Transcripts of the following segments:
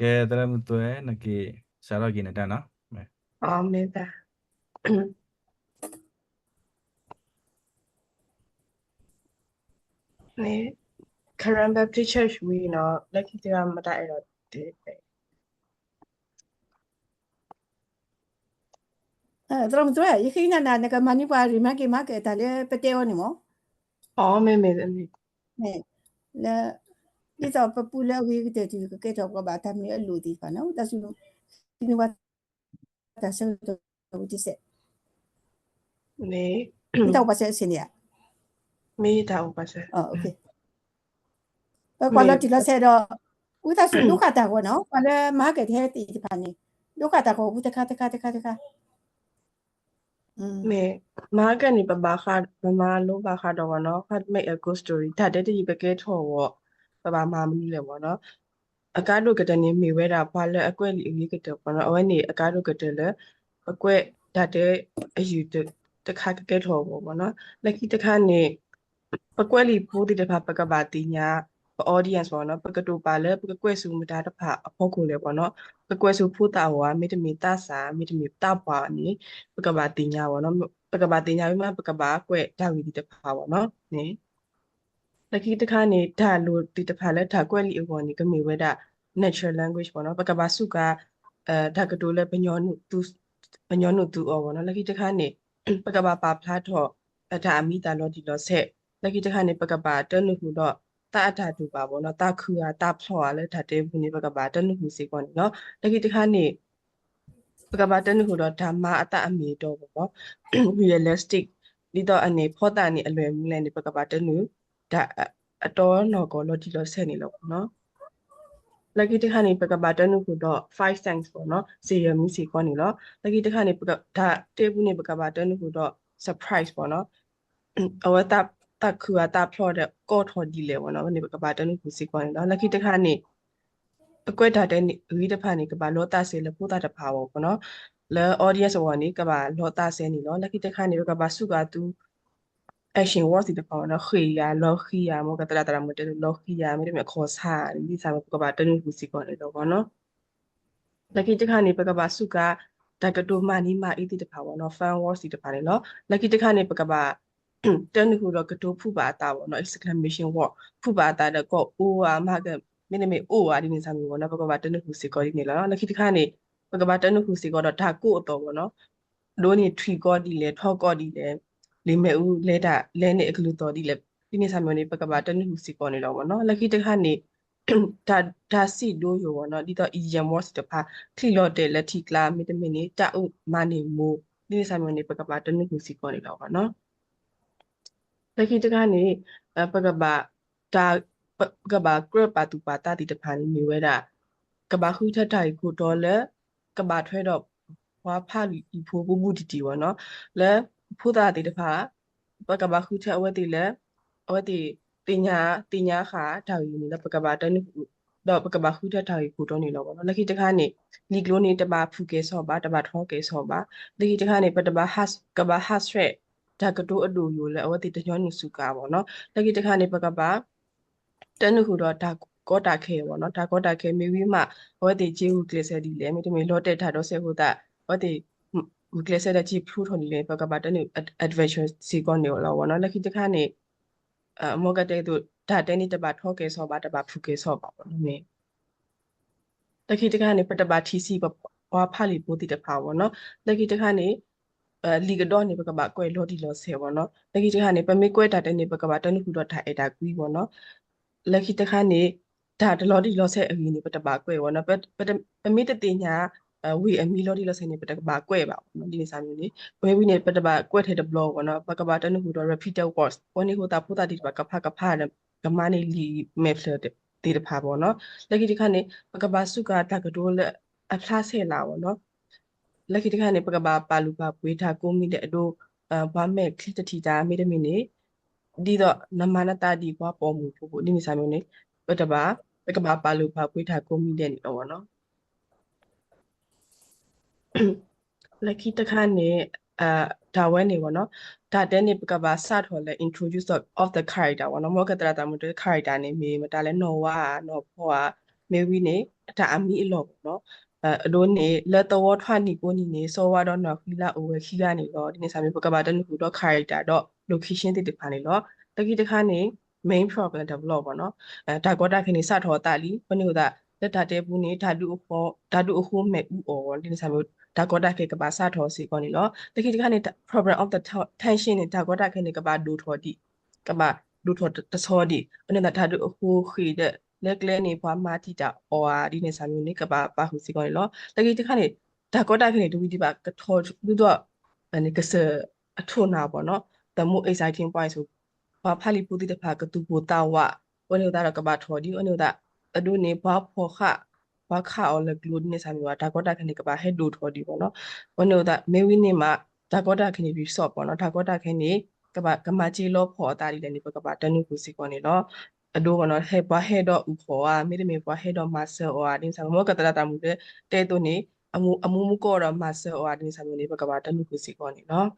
Ke dalam tu nak salah gini dah na. Ameda. Ne current Baptist Church we know like kita mata erot. Dalam tu ini kan nak mani pari makin makin tali peteo ni mo. Me. La ni tahu popular we kita tu kita tahu apa batam ni elu di mana. Dah sini ini wat dah sini tu di set. Ne. Ni tahu pasal sini ya. Me tahu pasal. Oh okay. Kalau tidak saya dah, udah sudah luka tak kau no. Kalau market hati di mana. Luka tak kau udah kata. Ne market ni berbakar lo bakar dah wana. Kad make a good story. Tadi tu ibu kita tahu bapa mama ni le wana. Akadu kita ni miwera pala aku ni kita wana. Awan ni akadu kita le aku tadi ayu tu kak kita tahu wana. Lagi tu kan ni aku ni putih tu apa kebatinya. audience ပေါ့နော်ပကတူပါလဲပကကွဲ့စုမတာတဖအဖို့ကိုလဲပေါ့နော်ပကွဲ့စုဖူတာဝါမိတမီတဆာမိတမီတပါနီပကဘာတင်ညာပေါ့နော်ပကဘာတင်ညာပြီးမှပကဘာကွဲ့ဒါဝီဒီတဖပေါ့နော်နိလကီတခါနေဒါလိုဒီတဖလဲဒါကွဲ့လီအပေါ်နေကမေဝဲဒါ natural language ပေါ့နော်ပကဘာစုကဒါကတူလဲပညောနုသူအော်ပေါ့နော်လကီတခါနေပကဘာပါဖလားတော့ဒါအမိတာလောဒီလောဆက်လကီတခါနေပကဘာတနုခုတော့တာအထာတူပါဘောနော်တာခူတာတာဖော်ရလဲဓာတ်တဲဘူးနေပကဘာတနုခုစေကောနော်တကိတခါနေပကဘာတနုခုတော့ဓမ္မအတအမီတော့ဘောနော် realistic ဒီတော့အနေဖောတာနေအလွယ်မှုလဲနေပကဘာတနုဒါအတော်နော်ကောလောဒီလောဆဲနေလို့နော်လကိတခါနေပကဘာတနုခုတော့5 cents ပေါ့နော်စေရမီစေကောနေလို့လကိတခါနေပကဒါတဲဘူးနေပကဘာတနုခုတော့ surprise ပေါ့နော်အဝတာတာခူတာဖလော့တဲ့ကော့ထော်ဒီလေဝနော်နေကဘာတနုခုစီကွန်နော်လခိတခါနေအကွက်တာတဲ့ရီတဖာနေကဘာလောတာဆေလပိုတာတဖာပေါ့နော်လဲ audience ဝနေကဘာလောတာဆေနေနော်လခိတခါနေကဘာစုကတူ action words ဒီတဖာနော်ခေယာလောခီယာမောကတရာတရာမတဲလောခီယာမေမခေါ်စာဒီစာကဘာတနုခုစီကွန်လေတော့ပေါ့နော်လခိတခါနေပကဘာစုကဒါကတိုမာနီမာအီတီတဖာပေါ့နော် fan words ဒီတဖာလေနော်လခိတခါနေပကဘာတန်ခုတော့ကတိုဖူပါတာပေါ့နော် exclamation word ဖူပါတာတော့ကိုအိုအာမကမင်းမေအိုအာဒီနေစာမျိုးပေါ့နော်ပကဘာတန်ခုစီကောဒီနေလားနော်လခိတခါနေပကဘာတန်ခုစီကောတော့ဒါကိုအတော်ပေါ့နော်လိုနေထရီကောဒီလေထောက်ကောဒီလေလိမဲဦးလဲတာလဲနေအကလူတော်ဒီလေဒီနေစာမျိုးနေပကဘာတန်ခုစီကောနေတော့ပေါ့နော်လခိတခါနေဒါစီဒိုယောနော်ဒီတော့ idiom words တဖာခလီလော့တဲ့လက်ထီကလာမီတမီနေတာဥမာနေမို့ဒီနေစာမျိုးနေပကဘာတန်ခုစီကောနေတော့ပေါ့နော်လခိတကနေပကဘာဒါပကဘာကရပါတူပါတာဒီတဖာနေမြဝဲတာကဘာခုထထိုင်ကိုတော့လဲကဘာထွဲတော့ဝါဖာလီဖိုးဘူးတီတီဝနော်လဲဖိုးတာဒီတဖာပကဘာခုထအဝဲတီလဲအဝဲတီတင်ညာခါဒါယူနေလဲပကဘာတန်းတော့ပကဘာခုထထိုင်ကိုတော့နေတော့နော်လခိတခါနေလီကလိုနေတဘာဖူကေဆောပါတဘာထောကေဆောပါလခိတခါနေပတဘာဟတ်ကဘာဟတ်ရက်ဒါကတိုအတူယူလဲအဝတိတညောနုစုကာပေါ့နော်လကိတခါနေပကပါတနုခုတော့ဒါကောတာခဲပေါ့နော်ဒါကောတာခဲမေဝီမှာအဝတိဂျေဟုကလစ်ဆယ်ဒီလဲမေတမေလော့တက်ထားတော့ဆေဟုတာအဝတိကလစ်ဆယ်တဲ့ဂျီဖရူထွန်ဒီလဲပကပါတနု adventure စီကောနေလောပေါ့နော်လကိတခါနေမောကတဲ့သူဒါတဲနေတပါထောကေဆောပါတပါဖူကေဆောပါပေါ့နော်မေလကိတခါနေပတပါတီစီပေါ့ဝါဖာလီပိုတီတဖာပေါ့နော်လကိတခါနေလီကတော့နေပကဘာကွဲလော်ဒီလော်ဆဲပေါ့နော်လခိတခါနေပမေကွဲတာတဲ့နေပကဘာတနုခုတော့ထိုင်အတာကွီးပေါ့နော်လခိတခါနေဒါတလော်ဒီလော်ဆဲအရင်နေပတဘာကွဲပေါ့နော်ပမေတတင်ညာဝီအမီလော်ဒီလော်ဆဲနေပတဘာကွဲပါပေါ့နော်ဒီနေစာမျိုးနေဝဲဝီနေပတဘာကွဲထဲတဘလော့ပေါ့နော်ပကဘာတနုခုတော့ repeated words ပေါ်နေဟိုတာဖိုတာဒီပကဖကမနေလီမေဖလတေတဖာပေါ့နော်လခိတခါနေပကဘာစုကတာကတိုးလက်အဖလားဆဲလာပေါ့နော်လခိတခါနေပကဘာပါလူပါပွေးထားကိုမိတဲ့အဒိုဘာမဲ့ခလစ်တတီတာမိတမီနေဒီတော့နမနတာဒီဘွားပေါ်မှုဖို့ဒီမိစာမျိုးနေပကဘာပါလူပါပွေးထားကိုမိတဲ့နေတော့ဗောနော်လခိတခါနေဒါဝဲနေဗောနော်ဒါတဲနေပကဘာစထော်လဲ introduce of the character ဗောနော်မောကတရာတာမတဲ့ character နေမေမတာလဲနော်ဝါနော်ဖောမေဝီနေ ဒါအမီအလောပေါ့နော်အလိုနေလက်တော်ထွားနေကိုနေစောဝါတော့နော်ခီလာအိုဝဲခီကနေတော့ဒီနေ့စာမျိုးပကပါတနခုတော့ character တော့ location တိဖာနေလို့တကိတခါနေ main problem develop ပေါ့နော်ဒါကောတာခင်းနေစထောတာလီဘယ်လိုဒါလက်တာတဲဘူးနေဓာတုအခုမဲ့ဥအော်ဒီနေ့စာမျိုးဒါကောတာခေကပါစထောစီကောနေလို့တကိတခါနေ problem of the tension နေဒါကောတာခေနေကပါဒူထောတိကပါဒူထောတဆောဒီဘယ်နဲ့ဓာတုအခုခေတဲ့လက်ကလေးနေဘွားမာတီတာအော်ဒီနေ့စာမျိုးနေကပါပါဟုစီကောနေလို့တကိတခါနေဒါကောတာခေနေဒူဒီပါကထောပြီးတော့အနေကစအထုနာပေါ့နော် the more exciting point ဆိုဘာဖာလီပူတိတဖာကတူပူတာဝဝနေဒါကဘာထော်ဒီအနေတာအဒုနေဘာဖောခဘာခါအော်လကလူနေဆာမီဝါဒါကောတာခနေကဘာဟက်ဒူထော်ဒီပေါ့နော်ဝနေတာမေဝီနေမှာဒါကောတာခနေပြီးဆော့ပေါ့နော်ဒါကောတာခနေကဘာကမာချီလောဖော်တာဒီလည်းနေပကဘာတနုကူစီကောနေနော်အဒိုကနော်ဟဲဘာဟဲတော့ဥခေါ်อ่ะမိမေဘာဟဲတော့မဆာအော်အတင်းဆာမောကတရတာမှုတဲ့တဲတုန်နေအမှုမကောတော့မဆာအော်အတင်းဆာမျိုးနေပကဘာတနုကူစီကောနေနော်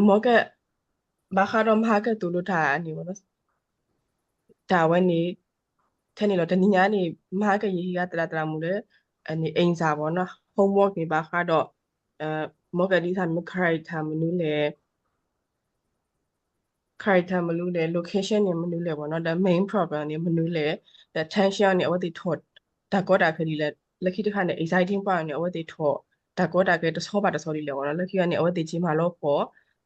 မောကဘာခါတော့မဟာကတူလို့ထားနေဘောနော်ဒါဝဲနေထဲနေတော့တနည်းညာနေမဟာကရေးကတရမှုလေအနေအိမ်စာဘောနော် homework နေဘာခါတော့မောကဒီစာမ character မနူးလေ character မနူးလေ location နေမနူးလေဘောနော်ဒါ main problem နေမနူးလေဒါ tension နေအဝတ်တိထော့ဒါကောတာခရီလေလက်ခိတခါနေ exciting point နေအဝတ်တိထော့ဒါကောတာကတဆောပါတဆောဒီလေဘောနော်လက်ခိကနေအဝတ်တိကြီးမှာလို့ဖို့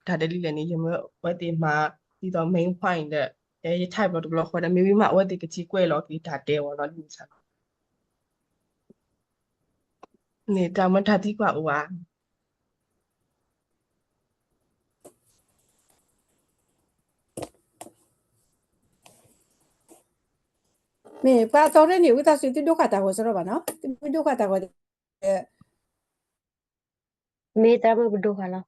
ဒါတလီလည်းနေရမဝတ်တိမှာဒီတော့ main point တဲ့အဲ type တော့ဘလော့ခေါ်တယ်မိမိမှာအဝတ်တိကကြီးကွဲလို့ဒီဒါတဲဘောနော်ဒီစားနေတာမထတိကွာဦးပါ မေပါတော်တဲ့နေဦးသားစုတိဒုက္ခတာကိုဆိုတော့ဗာနော်တိဒုက္ခတာကို မေတာမဘဒုခလာ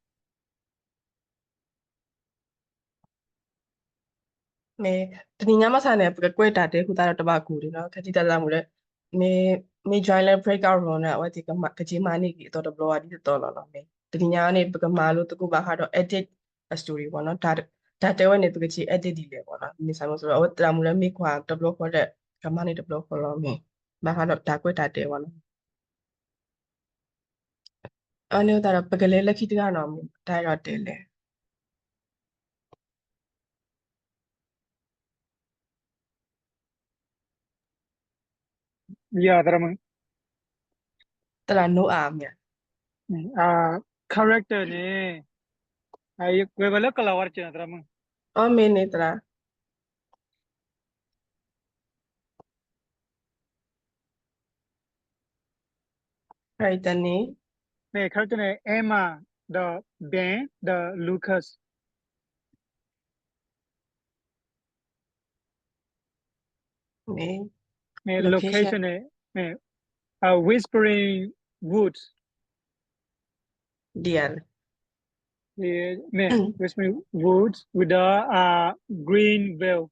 မေတနည်းများမဆန်နဲ့ကွဲတာတဲ့ခုသားတော့တပါကူတယ်နော်ခတိတလာမှုလေမေ join လဲ breakout room နဲ့ဝတိကမကကြီးမနေကြီးတော့ blow ဒီတော့လောလောမေတနည်းများနေပကမာလို့တကူပါခါတော့ edit story ပေါ့နော်ဒါတဲဝဲနေပကကြီး edit ဒီလေပေါ့နော်ဒီဆိုင်လို့ဆိုတော့ဝတလာမှုလဲမေခွာ blow ခေါ်တဲ့ကမနေ blow ခေါ်လို့မေဘာခါတော့ဒါကွဲတာတဲပေါ့နော်အနေတော့ပကလေးလက်ခိတကတော့ဒါရောတဲလေ Yeah, Dharma. တလာ no arm မြ Character ne. Ay, webala kalawar chena Dharma. အော်မေနေတလာခိုင်တနေ Ne, character ne Emma, the Ben, the Lucas. မေ Ne, Location. location ne. Whispering Woods. ဒီရ Ne, Whispering Woods with the green veil.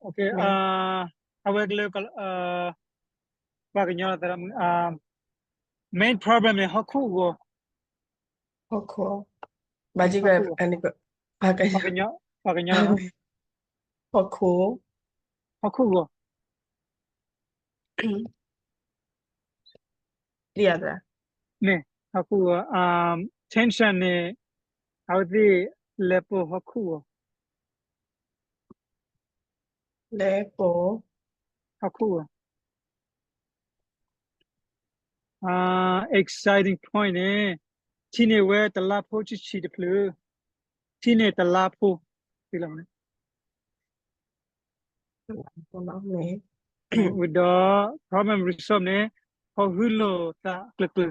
Okay. I will look. What can you Dharma? Main problem ne hakku go. ဟုတ်ခေါ်ဘာကြီးကအဲ့ကဘာက What can you? What can you? ဟုတ်ခေါ် Hakku go. ဒီရတာ Ne, hakku go. Tension ne. How the lepo hakku go. လဲပေါ် Hakku go. Exciting point ne. Chine we the la po chi de plu. Chine the la po. ဒီလိုမျိုး ပေါ်တော့မေ with the problem resolve နဲ့ဟောဟူလို့တာကလပ် ဟု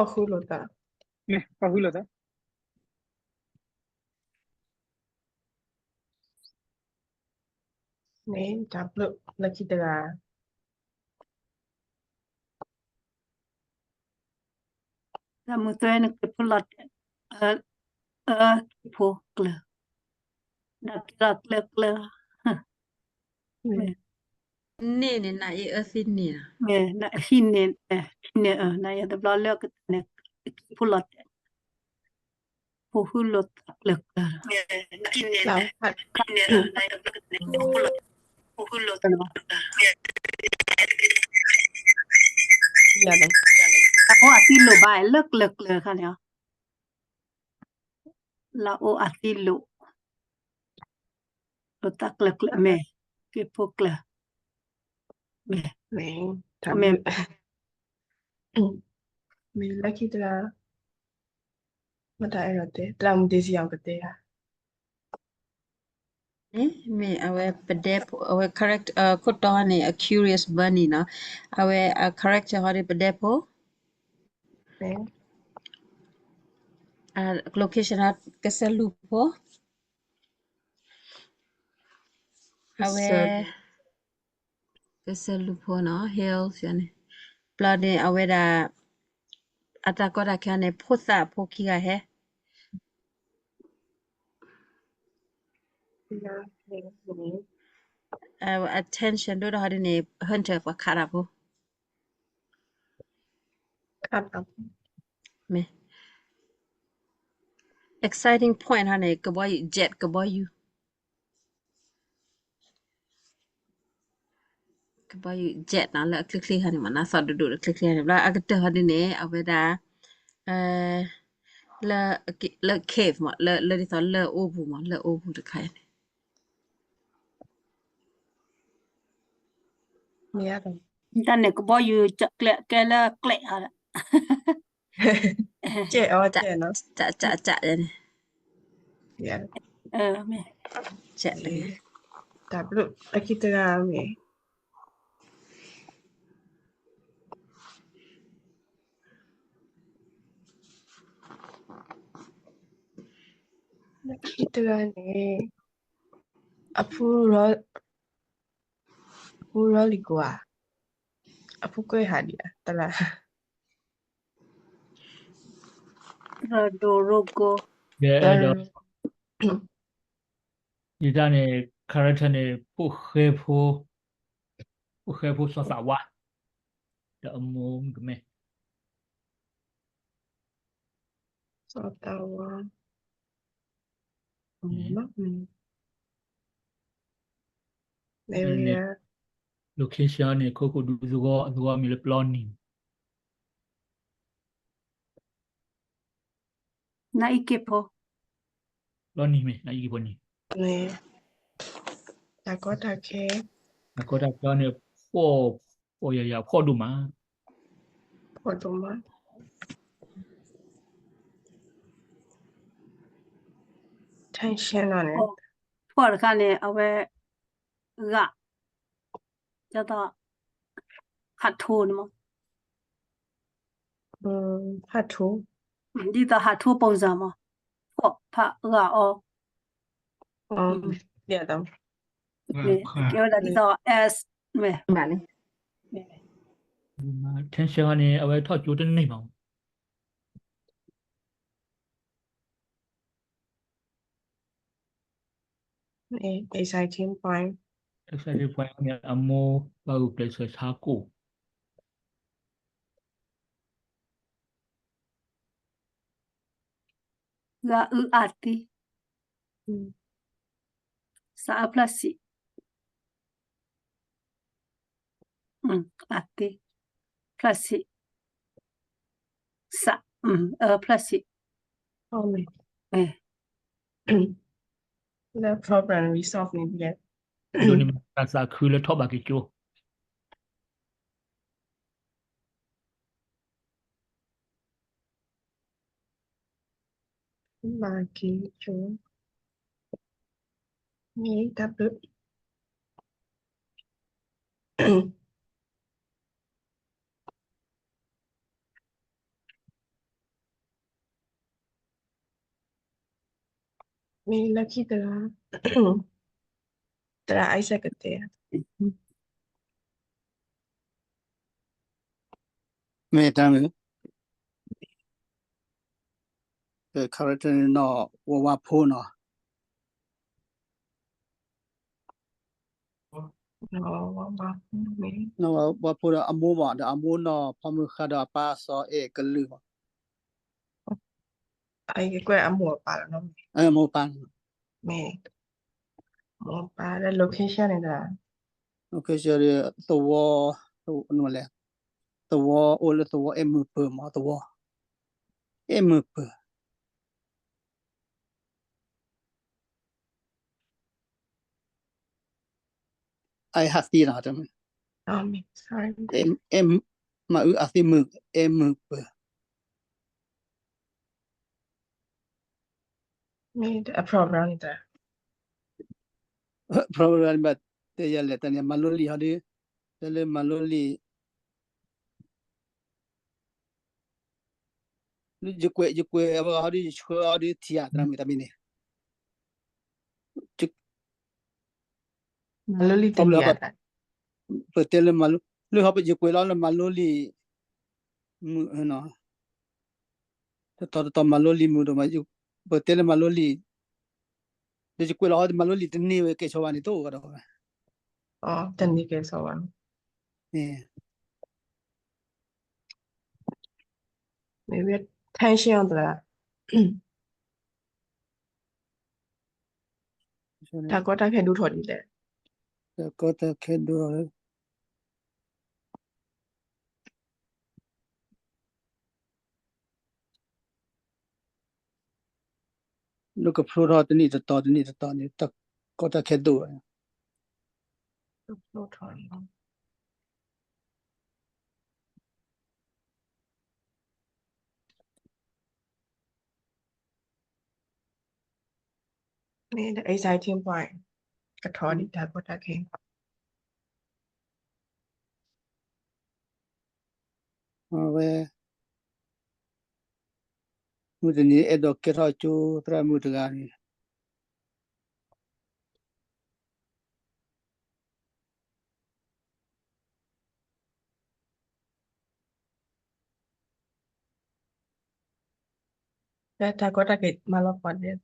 တ်ခုလို့တာ နဲ့ဟောဟူလို့တာ မေဒါဘလို့လက်ခိတက La mutuena que pulat pokla. Da kla kla kla. Nee nee na e asin ni na. မဲနာဟင်းနေနေနာရတဲ့ဘလောလောကနေဖုလတ်ဖုဟူလတ်လက်တာ เราผัด ရတယ် โออาติโลบายเลิกเลยค่ะเนี่ยลาโออาติโลรตักเลิกแม่เก็บพวกละแม่ နေဒါ แม่ မေလက်ခိတရာမတိုင်ရတဲ့တရာမဒီစီအောင်ကတဲ့ Me awe pedep awe correct kut ni a curious bunny na awe correct hare pedepo နေ location at Kesalupo awe Kesalupo na hills yani plane awe da atakora kane phosa phokiga he နေ attention do da hare ni hunter kwa karapo ခတ်တော့ me exciting point hane kaboy jet kaboy you kaboy jet na la click hane mana sa do click hane bla agata hane ne awe da la cave ma la di sa la obu ma la obu de khai နေရတယ် แต่เนี่ยก็บ่อยู่จะแกละแกละค่ะ ကျဲ့အော်ကျဲ့နော် ja ne ရတယ် แม่ ja ဒါဘလို့လက်ခိတရာမေလက်ခိတရာနေအဖူရောလီကွာအဖူကွဲဟာဒီတလား ราโดโรโก ကဲအဲ့တော့ဒီတန်းနေ character နေပုခေဖို့ဆောစာဝါတဲ့အမုံကမဲ စောတာဝါမနေရ location နေခုခုဒူဇောဇောမီလ planning นาอิเกโพ planning မဲနိုင်ပေါ်နေ နေဒါကောတာခဲ အခုတော့ plan နေပေါ်ရဖို့ဒူမှာ ပေါ်တော့မှာ tension နဲ့ พอค่ะเนี่ยเอาไว้กะจะต้องหัดทูนมั้ง ဖတ်ထိုး ဒီတော့หัดทูပုံစံมั้งพอพะกะอ๋อ ရတော့ เนี่ยเกี่ยวกับที่ต้อง s แม่ ma le ဒီမှာ tension ကနေအဝဲထောက်ကျိုးတဲ့နေပါဘူး exciting point excited point เนี่ยအမောဘာကို place ချာကို กะอืออาติสาพลัสสิอาติพลัสสิสะพลัสสิ ဟုတ်မယ် เออ the problem resolve နေပြီလေ ဒီလိုနေမှာစာခူလထောက်ပါကကျိုး မာကီချိုနေတပ်လို့မေလက်ခိတရာတရာအိုက်ဆက်ကတဲ့ မေတ္တာမေcharacter နော်ဝဖိုးနော် ba me နော်ဘာဖို့အမိုးပါအမိုးနော်ဖမှုခါတော့ပါစောကလူ ai cái quay amo pa nó မိုးပန်း me mo pa the location này là โอเคဆိုရตัวနော်လေตัวโอเลตัวမပမှာตัวမပ I have seen them me sorry mà ở phía mực mực me a problem này là probably but they are let and maloli hadi tele maloli ni jukwe aba hadi chho hadi thia tra mi tamine loli tin Probably ya about but tele malu lu haba jukwe la maloli mu no to maloli mu do ma ju but tele maloli de jukwe la hadi maloli tni we ke chawani to ga do tin đi cái số anh maybe tension là ta có ta phải đủ thôi đi đấy có ta khe do look a pro hot ni to ni ta có ta khe do đủ thôi me the exciting point cái thôi đi ta có ta khen we mudni edo kera chu tra mudgani ta có ta cái mà lo quan điểm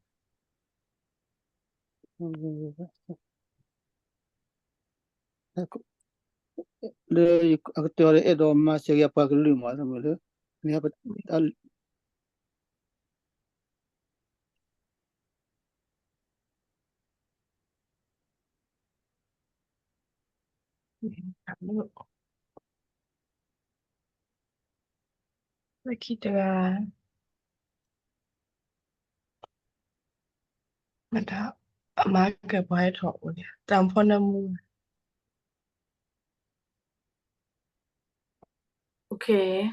le aktore edo ma se ya pa glu ma so le ni ha al vậy khi ta mà ta mà cái bài thọ này tam phong nam Okay.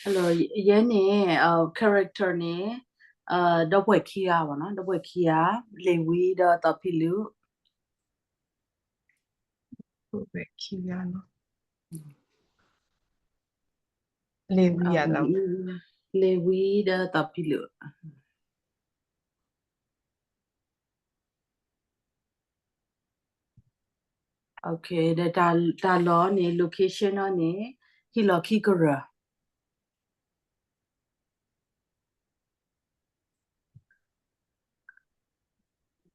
Hello, yene character ne the way kia wa no the way kia le wi da ta pilu vậy khi nó lên bây giờ lắm le wi da ta pilu. Okay, the da lo ne location no ne hi lo ki kara.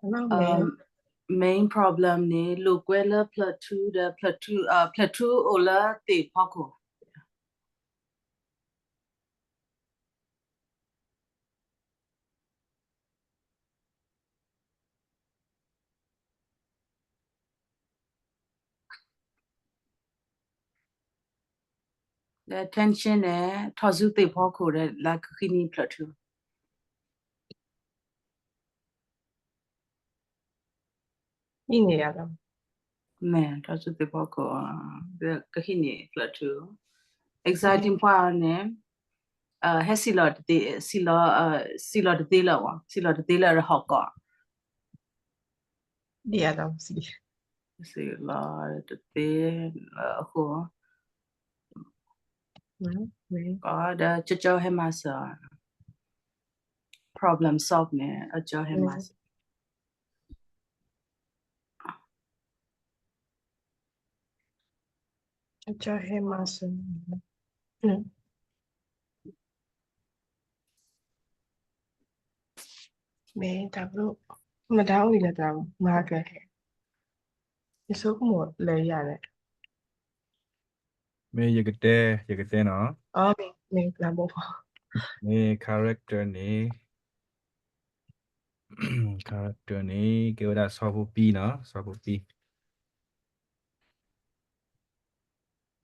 nó Main problem ne lokwela plateau ola te pako. The tension ne thozu te pako de la kini plateau. như này lắm Man, thozu te pako the kini plateau. Exciting part ne hesilot de silot de la wa silot de la hokka. đi lắm gì Silot de ho có the cho hemasa problem solve ne cho hemasa. cho em mà xin mẹ đáp lúc mà đáp gì là đáp mà cái ဒီဆိုကမောလဲရတယ် မေရကတဲ့နော် အော်မေလာဘော မေ character နေ character နေကေဝဒါဆောဖို့ပြီးနော်ဆောဖို့ပြီး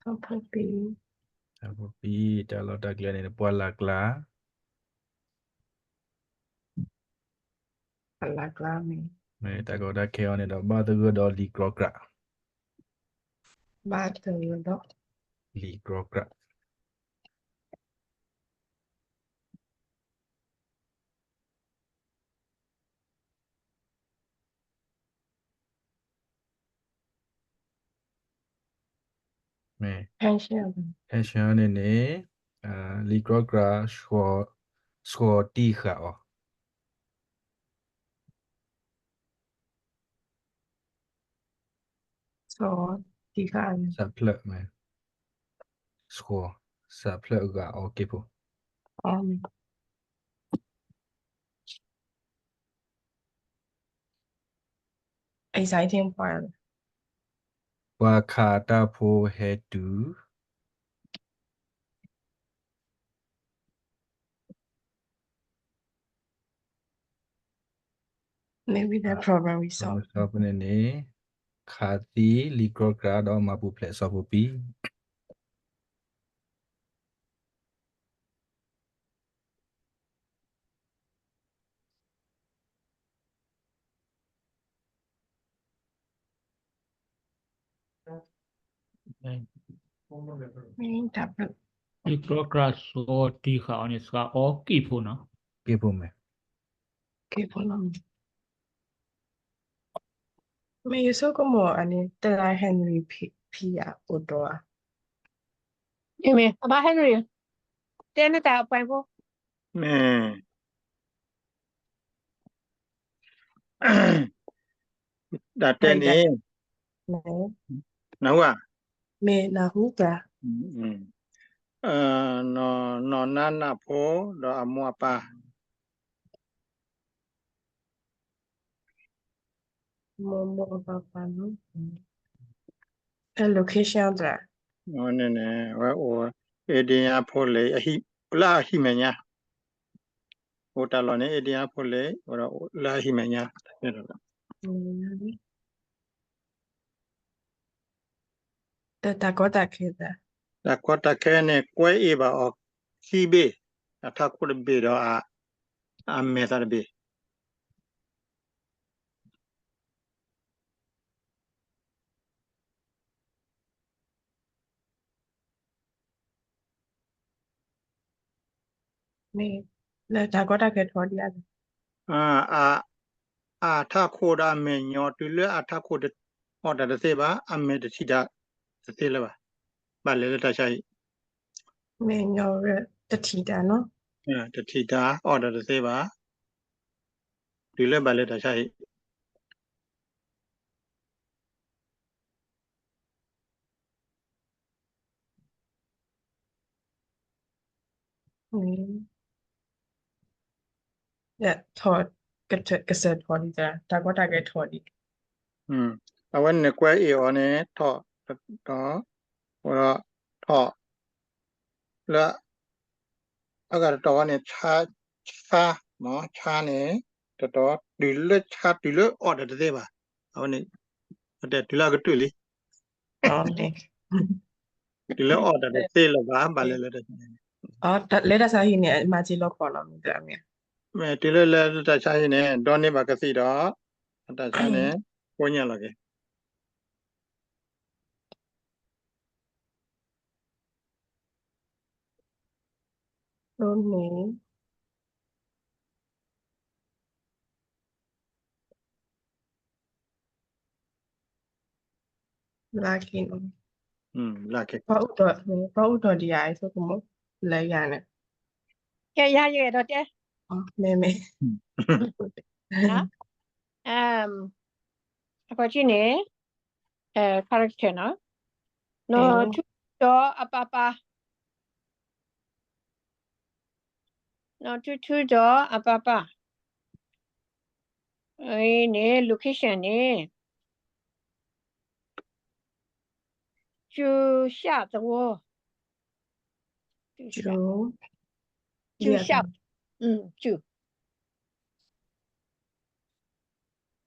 ဆောဖပီ ဆောဖို့ပြီးတလောတကလေးနေပွာလာကလာ အလာကလာမေ မေတကောဒါခေောနေတော့ဘာတကူတော့လီကရော့ကရာ ဘာတူတော့ လီကရော့ကရာမေ ဟန်ရှယ် tension နေလီကရော့ကရာဆောတီခါအော ဆိုဒီကအဲ့ စပလက်မေဆောစပလက်ကโอเคပို exciting part ဝါခါတာဖိုဟဲတူ maybe that problem we ဆော solve ဆောပနေနေခါတီလီကရော့ကရာတော့မပူဖလက်ဆောဖို့ပြီး meaning tablet ဒီပရိုဂရက်ဆိုတီခါအနေစကအော်ကီဖို့နော် ကေပိုမေ que problem me eso como ani te la Henry Pia Odoa အေးမေအဘဟန်နရီတဲနေတာအပိုင်ဖို့ မဲဒါတဲ့နေ me နော်က me na huka နော်နာနာဖို့တော့အမွာပါ momo papa no a location da နော်နေနေဝဲဟိုအေဒီယာဖို့လေအဟိလာဟိမညာဟိုတလောနေအေဒီယာဖို့လေဟိုတော့လာဟိမညာတဲ့တော့ ta kota que da ဒါကွာတခဲနဲ့ကွဲအေးပါအောင်စီဘေးအထခုရဘေတော့အမေသာဘေး me la ta kota que thodia အာထခိုဒါမေညောတူလအထခိုဒဟောတာတစေပါအမေတချိတာတစေလပါဘာလဲတချိုင် me no tatida no တချိတာဟောတာတစေပါဒီလဲဘာလဲတချိုင် ya thought que se thodia ta kota que thodi အဝနဲ့ကွဲအေော်နဲ့ထော့တော့ဟောတော့ထော့လာအကတော့နဲ့ချာမောချာနဲ့တော့ဒီလက်ချာဒီလက်အော်တာတစေပါအဝနဲ့တဲ့ဒီလာကတွေ့လေ only ဒီလက်အော်တာတစေလပါဘာလဲလဲတဲ့ oh let us say ni imagine lo kono mi da mi မဲဒီလက်လက်တချိုင်နဲ့ဒေါ်နေပါကစီတော့တချိုင်နဲ့ကိုညလာကေ lo ni lucky no လာကေ pa uto dia eso como le gane ကဲရရတော့တဲ oh me နော်အခုချင်းနေcharacter နော်ထူတော့အပပနော်ထူတော့အပပအေးနေ location နေ就下的我，就下就下，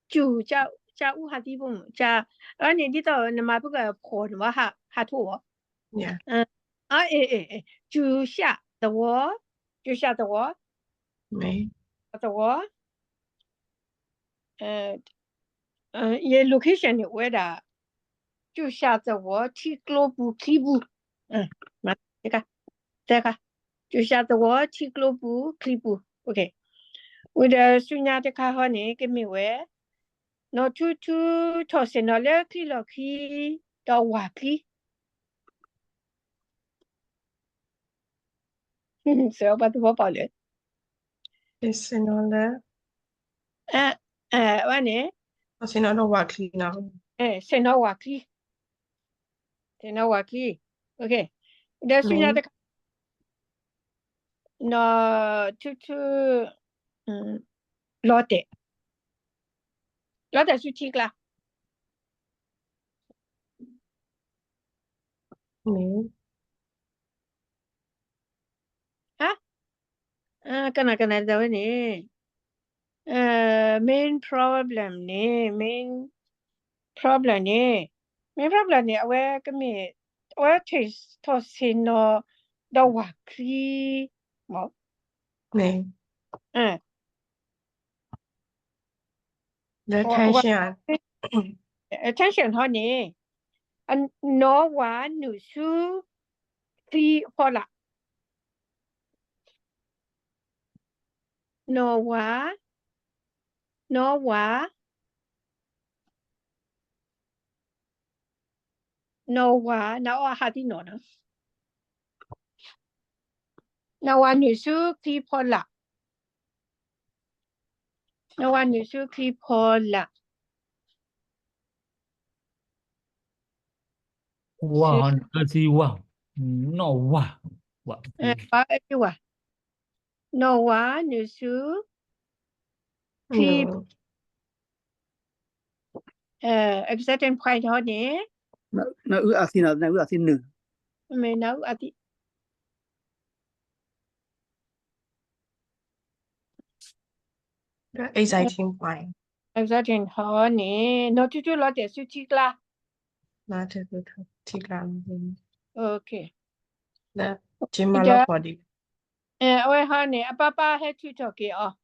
就加乌哈地方加，而你到那么不个破什么哈土， Yeah. 就下的我，就下的我， Me. 的我，也 location 的位的，就下的我提global 部，嘛这个，就下的我提global 部 ，OK。为了孙家的卡好呢，给me位，那出头先那了去到瓦去，所以我把它报了。 Listen on the. 完呢， I see not a work now. 先到瓦去，OK。那孙家的那老的是提啦， Me. 干那的问呢，main problem 呢，main problem 呢，我跟me，我头先到瓦去，冇， Me. 我 The tension. attention 好呢，挪瓦女书去好啦，挪瓦，那哈地挪呢？那瓦女书去好啦，那瓦女书去好啦。 哇，这是哇，那哇，那瓦女书去 No. exact point 好呢？ 那阿西那阿西女，没那阿弟。 The exciting point. exact 好呢，那就老点书去啦。 Not a good tigram. OK。 The Jimala body. 我好呢，爸爸还去做嘅哦。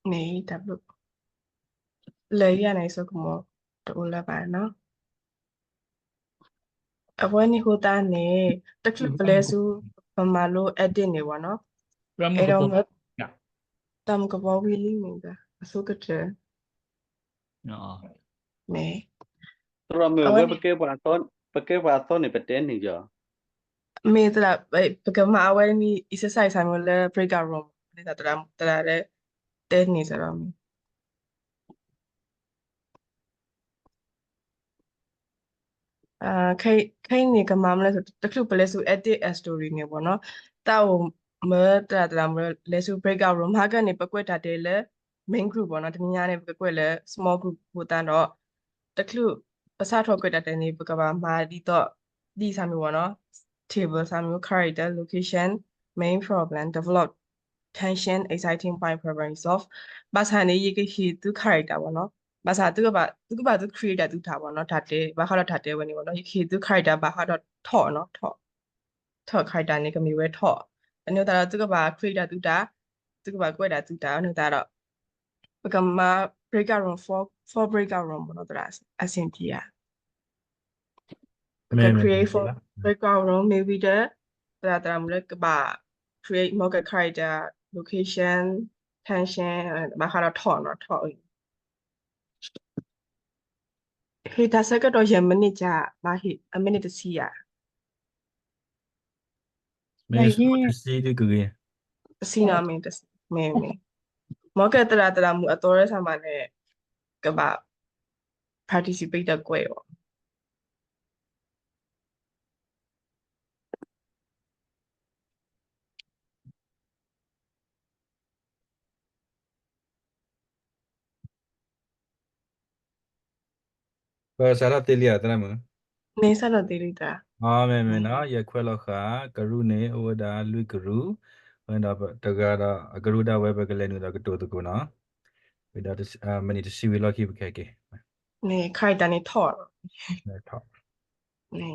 Me. Tablo. Leia na iso como. Tola ba no? Awani huta ne. Taklu plesu. Pamalo edit ne wa no? 专门 I 个 don't 包 know. 呀， Tam ko ba willing me ga. So good. 啊， Me. ตัวเราเมื่อเว้ยปะเก็บว่าต้นนี่เป็นเต้นหนึ่งจ้ะ Me tala. Because ma awani exercise I'm gonna break out room. Nita tala le. Dead ni sa ram. ခိုင်နေကမှမလဲဆိုတခုပလဲဆို edit a story နေပေါ့နော်တာကိုမတရာမလဲဆို breakout room ဟာကနေပကွက်တာတဲလဲ main group ပေါ့နော်တနည်းအားနဲ့ပကွက်လဲ small group ဟိုတန်းတော့တခုပစားထောက်ကွက်တာတဲနေပကပါမာဒီတော့ဒီစာမျိုးပေါ့နော် table စာမျိုး character location main problem develop tension exciting point problem resolve ဘာသာနေရေးခေသူ character ပေါ့နော် ဘာသာသူကသူ creator သူထားပါတော့ထားတယ်ဘာခါတော့ထားတယ်ဝင်နေပါတော့ခေသူ character ဘာခါတော့ထော့နော်ထော့ character နေကမျိုးပဲထော့အမျိုးသားသူကဘာ creator သူတာသူကဘာကွက်တာသူတာအမျိုးသားတော့ပကမ breakout room for breakout room ဘောတော့အဆင်ပြေရ မဲ create for breakout room maybe the တရာမလဲကဘာ create market character location tension ဘာခါတော့ထော့နော်ထော့ ဟေတာစကတော့ရမနစ်ကြဘာဟိအမနစ်တစီရ မဲဆိုစီဒီကကြီး စီနာမင်းတမဲမောကတရာမူအတော်ရဆာမနဲ့ကဘာ participate တဲ့ကွယ်ရော ဘာစားတော့တေးလျာတရမ နေဆက်တော့သေးလိုက်တာ အာမေမေနော်ရခွဲလောက်ခါကရုနေဩဝဒါလူကရုဝန်တော့တကတော့ကရုဒါဝဲဘကလည်းနူတော့ကတိုတကူနော်ဝဒါမနီတစီဝီလောက်ခိပခဲကေ နေခိုက်တန်နေထော့ နဲ့ထောက် နေ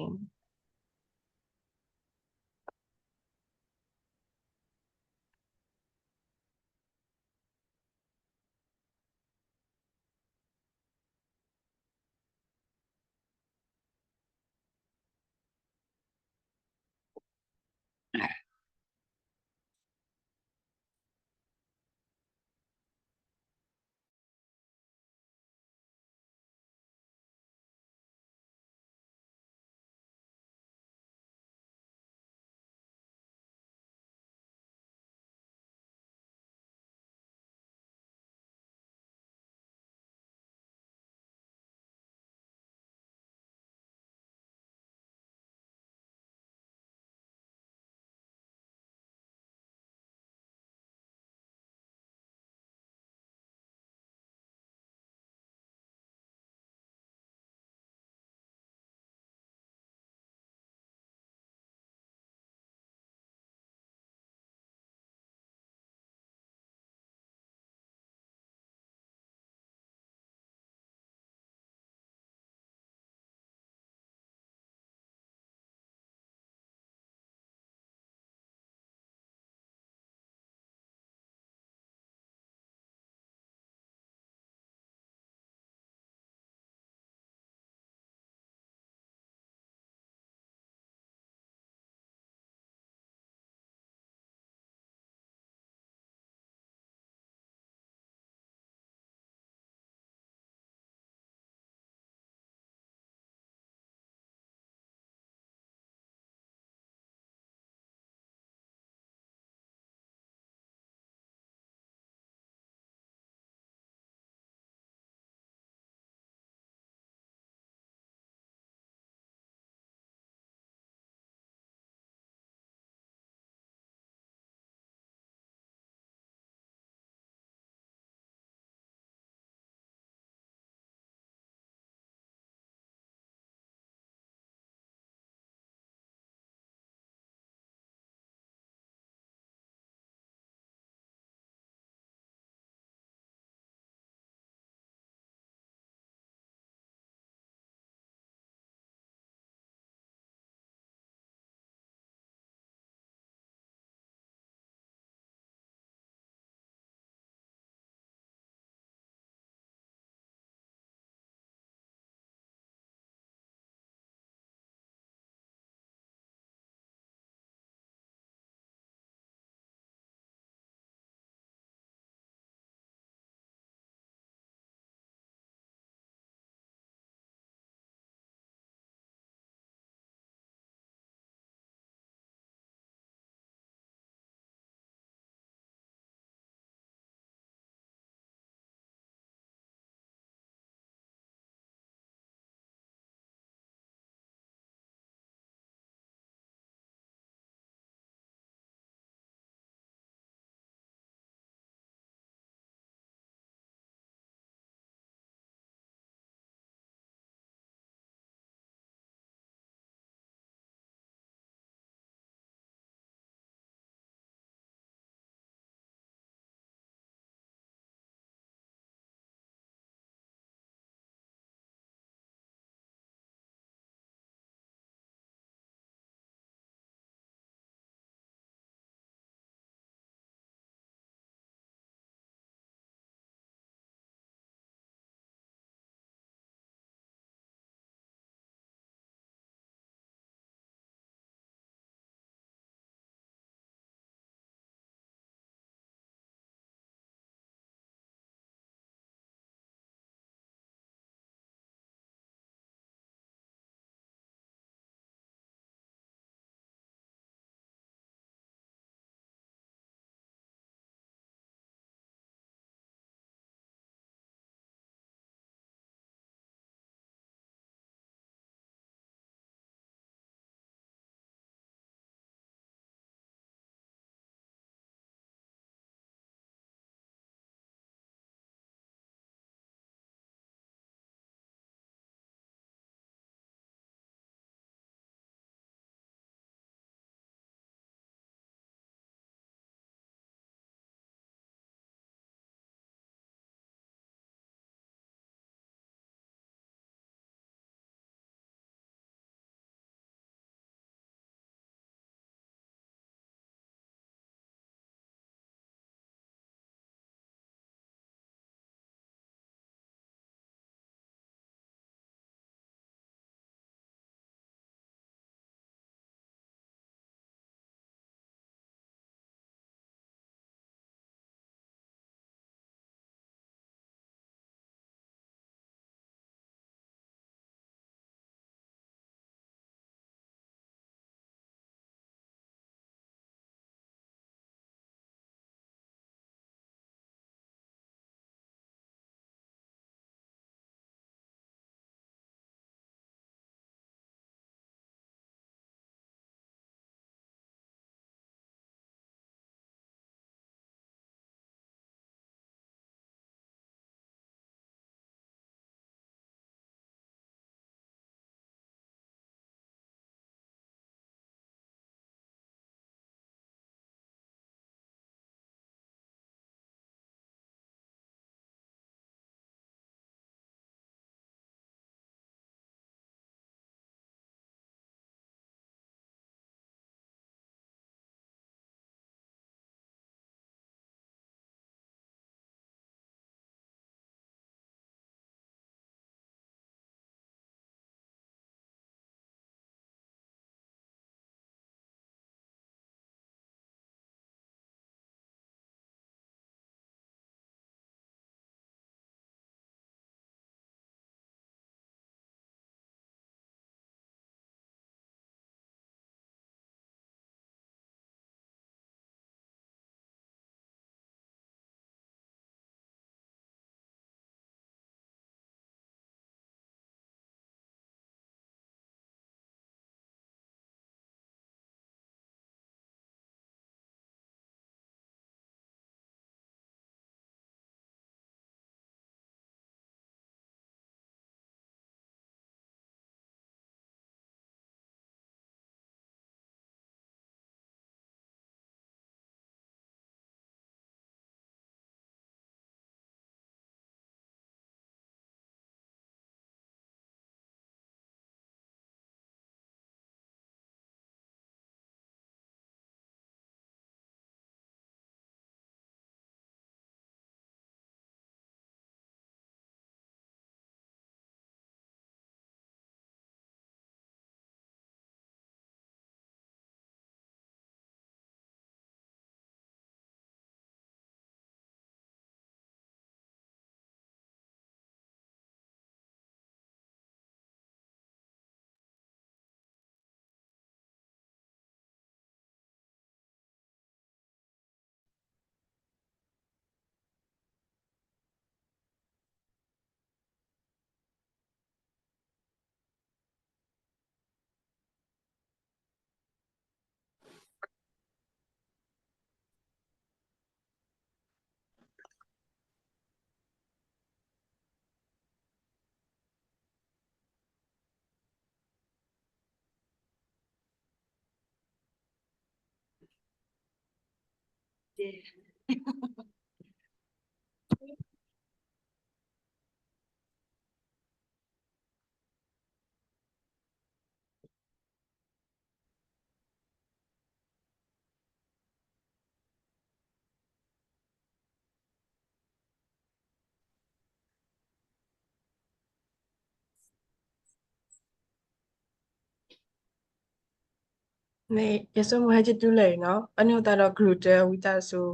နေရစမဟချတူလေနော်အနုတာတော့ group တဲ့ဝိတာဆို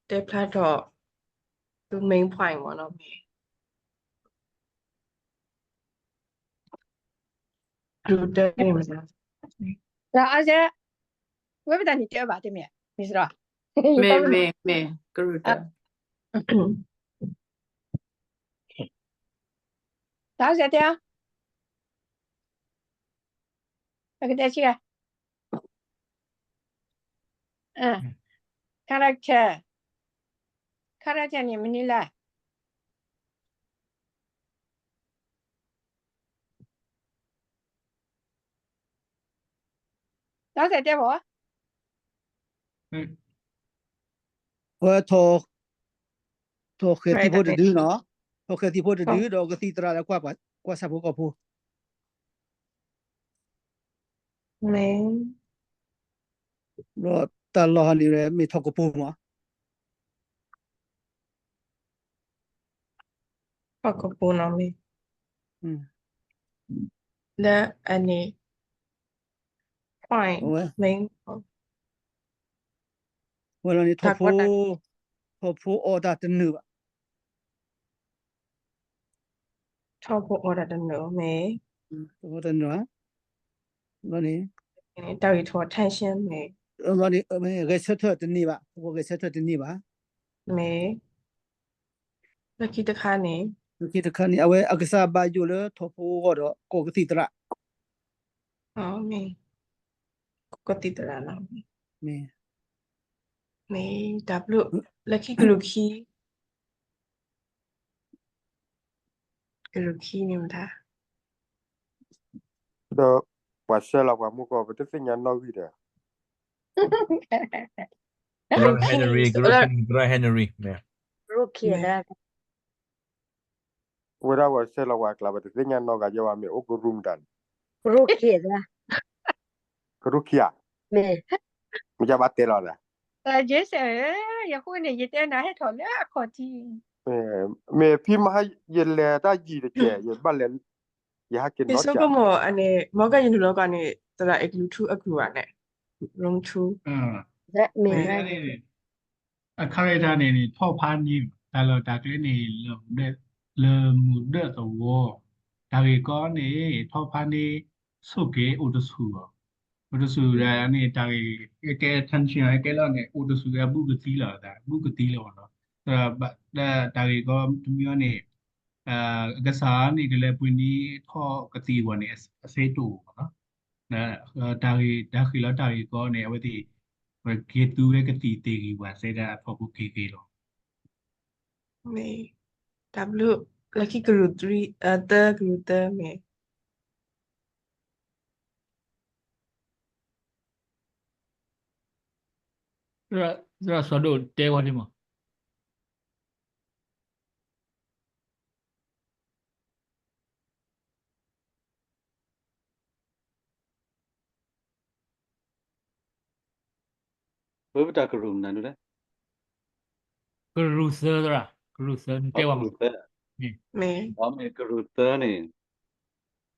တဲ့ plat တော့သူ main point ပေါ့နော်မေ group တဲ့နေမှာ ဒါအားကျဝိပဒနီတဲပါတဲ့မြမိစရာ me Garuda ဒါဆက်တဲ့အဲ့ဒါချီcharacter နေမနီလားဒါဆက်တဲ့ဘော ဟောထောခေတီဖို့တူနော်ထောခေတီဖို့တူတော့ကတိတရာလည်းကွာစားဖို့ကဖို့ main တော့တလောဟနေရမိထောက်ကဖို့မှာ ဟုတ်ကပုံနော်မေလက်အနေ point main ဝလနေထောက်ဖို့ order တနုပါ ထောက်ဖို့ order တနော်မေ order တနုနော်နေ တောက်ရီထော tension မေ နော်နေရေဆက်ထတနေပါဟိုရေဆက်ထတနေပါ မေလက်ကီတခါနေ ဒီတခါနေအဝဲအကစားပါယူလို့ထောက်ဖို့ကတော့ကိုကတိတရာ ဟုတ်မေကိုတိတရာနော် မေ မေ w လက်ခိ group key group key နေမှာ တော့ပါရှယ်လောက်ပါမှုကောပဲတစညာနောက်ပြီးတယ် Henry Henry မဲ Rookie ဒါ ဝရဝရှယ်လောက်ကလာပဲတစညာနောက်ကကြောက်မယ်အိုကရုံဒန် Rookie ဒါ ကရုခီယာ မေ မကြပါတဲလာလား ကျေးဇူးရခုနေရတဲ့နားဟဲ့ထော်လဲခေါ်တီ မေဖိမဟရလေတာကြီးတဲ့ရပါလေရဟကင် ဒီ တော့ စ ချာ ကမောအနေမောကရင်လောကနေတရာ igloo 2 accru ရနဲ့ room 2 ဒါမေ ဒါနေအခါရတာနေထောက်ဖားနေဒါလို့ဒါကလေးနေလေမှုတဲ့တော့ဒါရီကောနေထောက်ဖားနေစုကေဥဒဆူဥဒဆူရအနေဒါရီကဲ tension ကဲလို့နေဥဒဆူရဘူးကတိလာတာဘူးကတိလောတော့ဒါရီကောတမျိုးနေကစားနေကလေးပွင့်ဒီထောက်ကတိဝင်နေအစေတူနော်ဒါခီလာဒါရီကောနေဝတိကေတူရဲ့ကတိတေကြီးဝါစေတာဖောက်ဖို့ကေလို့ မေ w lucky group 3 the group 3မေ ဒါဆိုတော့တဲဝါဒီမှာ ဝိပတာကရုံနန်တို့လေ ကရူဆာရာကရူဆာတဲဝါမှာ မေ ဘာမေကရုသနေ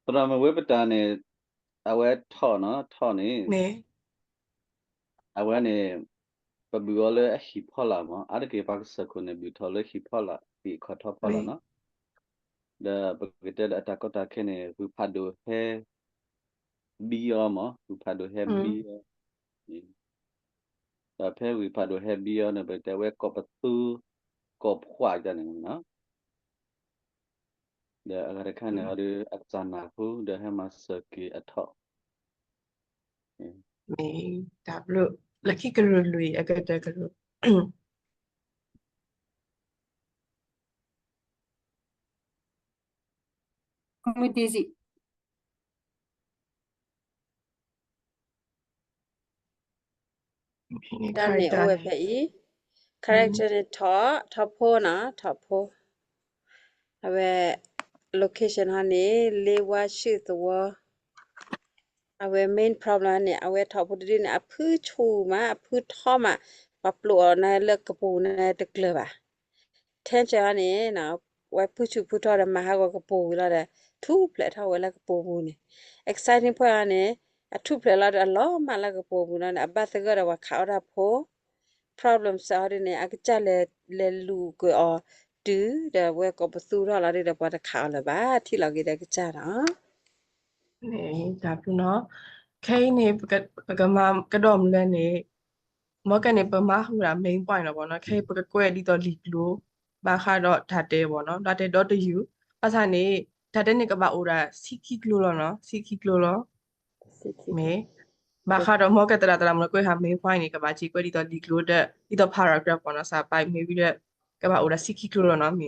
ပရမဝိပတာနေအဝဲထော်နော်ထော်နေ မေ အဝဲနေပဘူရလေဟိဖောလာမအရကေပါကစကုနေဘူထော်လေဟိဖောလာဒီခတ်ထော်ဖောလာနော်ဒါပကတဲ့အတကတာခဲနေဘူဖတ်ဒိုဟဲဘီယောမဘူဖတ်ဒိုဟဲဘီယောဒါဖဲဘူဖတ်ဒိုဟဲဘီယောနေဘတဲ့ဝဲကောပတူကောဖွာကြနေနော်ဒါအရခနဲ့အရအစနာဟုဒါဟမစကေအထော် မေ w lucky group lui အကတဲ့ group မတီစီ နေ ဒါနေ character အဝဲဖဲဤ character နဲ့ top 4နော် top 4အဝဲ location ဟာနေလေဝါရှိသောအဝဲ main problem နဲ့အဝဲ top 4ဒီနဲ့အဖူးချူမှာအဖူးထောမှာပပလောနဲ့လက်ကပူနဲ့တကလပါထန်ချာနေနော်ဝဲဖူးချူဖူးထောတဲ့မဟာကပူလာတဲ့ထူပလက်ထောဝဲလက်ကပူဘူးနေ exciting ဖွဲ့ကနေအထူပလက်လာတဲ့အလောမလက်ကပူဘူးနော်အပတ်စကတော့ခါရဖို့ problem စားရနေအကကြလေလူကောတူတဲ့ဝဲကပစုရလာတဲ့ဘာတခါလာပါထိလောက်ခဲ့တဲ့ကြတာနေဒါပြနော်ခဲနေပကမကတော့မလဲနေမောကနေပမာဟူရာ main point တော့ဗောနော်ခဲပကကွဲဒီတော့လီကလိုဘာခါတော့ဓာတ်တဲဗောနော်ဓာတ်တဲ .u ပစာနေဓာတ်တဲနေကပါအိုရာစီကီကလိုလောနော်စီကီကလိုလောမေဘာခါတော့မောကတရာတရာမလို့ကွဲဟာ main point နေကပါချီကွဲဒီတော့လီကလိုတဲ့ဒီတော့ paragraph ဗောနော်စာပိုင် maybe တဲ့ကပါအိုရာစီကီကလိုလောနော်မေ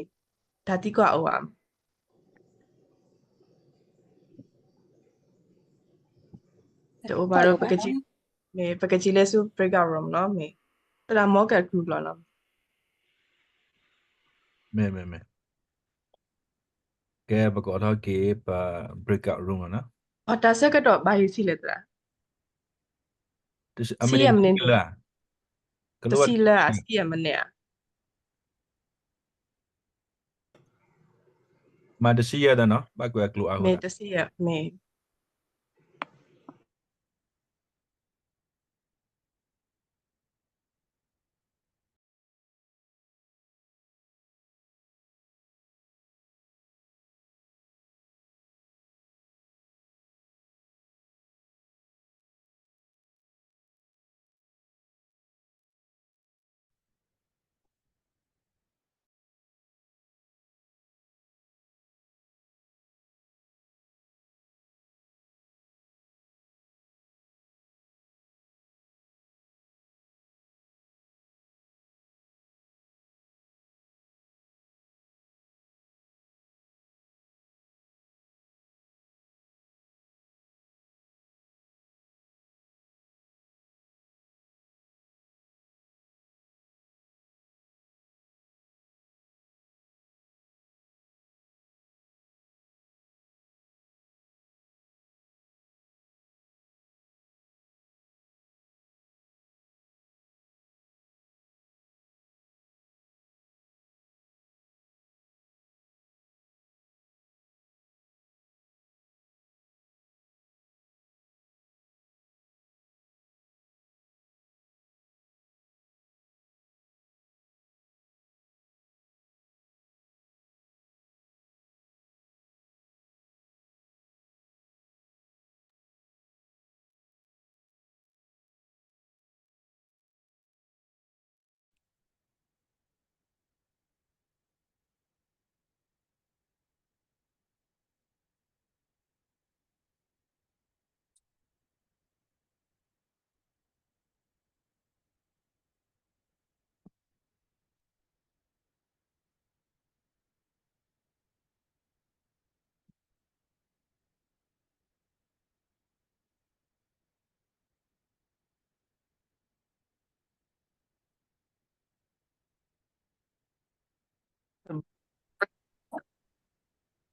ဓာတ်တိကွာအိုအာတဲ့ overall ပကကြီးမေပကကြီးလဲစု breakout room နော်မေတရာမောက group လောနော်မဲကဲဘကောတော့ကေပ breakout room နော် အော်ဒါဆက်ကတော့ဘာယူစီလဲတရာ အမေရိကန်ကလာက တ လော စီလာအစီယမနဲ့ မာတစီရတဲ့နော်ဘကွယ်ကလိုအားဟော မေ တာ တစီယမေ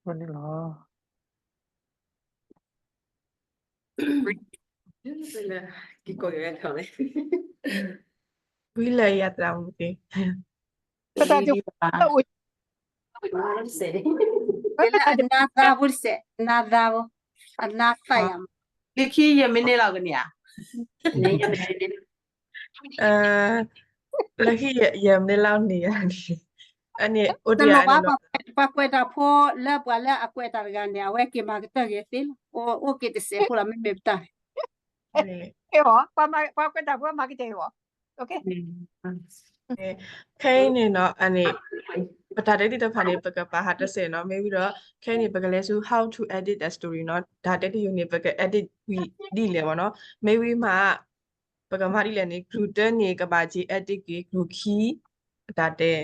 วันนี้เหรอ ဒီကိုရထားလေဝီလေရတာမသိ တတတူတော့ another Liki ye mini la gnia. လက်ခိရမနေလောက်နေရတယ်အနေဥဒ Tama ယာ ba နေ pa kweta po la pa la akweta gande awe ke ma ta ge sil o ke te se ko la me beta ဟဲ့ဟောပါကွက်တာဘွားမာကတ်ဟောโอเค ခဲနေနော်အနေပတာတဲ့တဖာနေပကပါဟာတဆေနော် maybe တော့ခဲနေပကလဲစု how to edit a story နော်ဒါတဲ့ယူနေပက edit ဒီလေပေါ့နော် maybe မှာပကမာဒီလေနေ gluten နေကပါကြီး edit ကြီး glue key ဒါတဲ့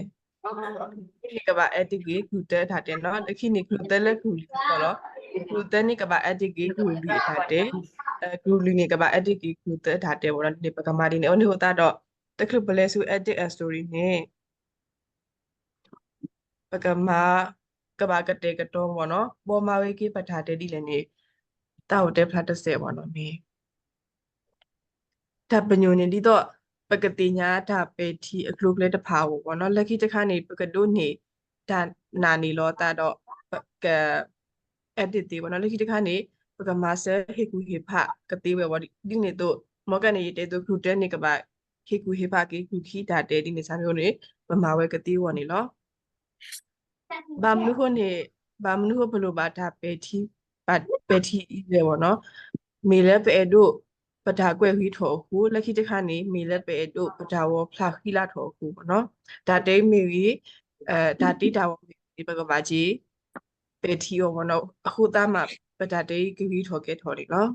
ဒီကပါ edit ကြီး gluten ဒါတဲ့နော်အခင်းနေ gluten လဲ glue ပေါ့နော် gluten နေကပါ edit ကြီး glue လူဒါတဲ့glue လူနေကပါ edit ကြီး gluten ဒါတဲ့ပေါ့နော်ဒီပကမာဒီနေဟိုတာတော့ တကယ်ဘလဲဆို edit a story နဲ့ပကမာကဘာကတဲ့ကတော့ဘောနော်ပေါ်မာဝေးကိပထာတဲ့ဒီလည်းနေတောက်တဲ့ဖလာတစ်စဲဘောနော်မေဒါပညိုနေဒီတော့ပကတိညာဒါပေတီအကလုကလေးတဖာဘောနော်လက်ခိတခါနေပကဒိုနေဒါနာနေလောတာတော့က edit ဒီဘောနော်လက်ခိတခါနေပကမာဆဲဟေကူဟေဖကတိဝဲဘောဒီနေတော့မောကနေတဲ့သူကတဲ့နေကဘာဟေကူဟေဖကေကူခီဒါတဲ့ဒီနေစာမျိုးနေမမဝဲကတိဝနေလောဘာမလို့ဟိုနေဘာမလို့ဟိုဘလို့ဘာဒါပေတီလေဘောနော်မေလည်းပဲတို့ပဒါကွဲဝီထော်ခုလက်ခိတခါနေမေလည်းပဲတို့ပဒါဝဖလာခိလာထော်ခုဘောနော်ဒါတိတ်မီဝီဒါတိတာဝဒီပကဘာကြီးပေတီယောဘောနော်အခုသားမှာပဒါတိတ်ကဝီထော်ကဲထော်တယ်နော်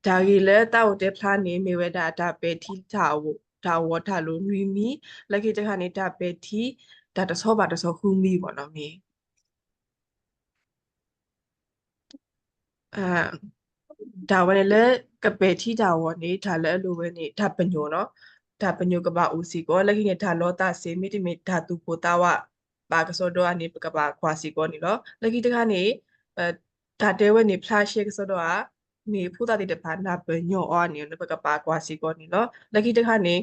ဒါကြီးလဲတောက်တဲ့ဖလာနေမေဝဲဒါပေတီတာဝဒါဝတာလိုနွီမီလက်ခိတခါနေတာပေတီဒါတဆောပါတဆောခုမီဘောနော်မေဒါဝနဲ့လေကပေတီဒါဝနေဒါလဲလိုပဲနေဒါပညိုနော်ဒါပညိုကဘာဦးစီကိုလက်ခိနေဒါလောတာစေမီတိမီဒါတူပိုတာဝပါကစောတော့အနေပကဘာခွာစီကိုနေလောလက်ခိတခါနေဒါတဲဝဲနေဖလာရှေကစောတော့မေဖူတာတိတပါနာပညိုအောနေပကဘာခွာစီကိုနေလောလက်ခိတခါနေ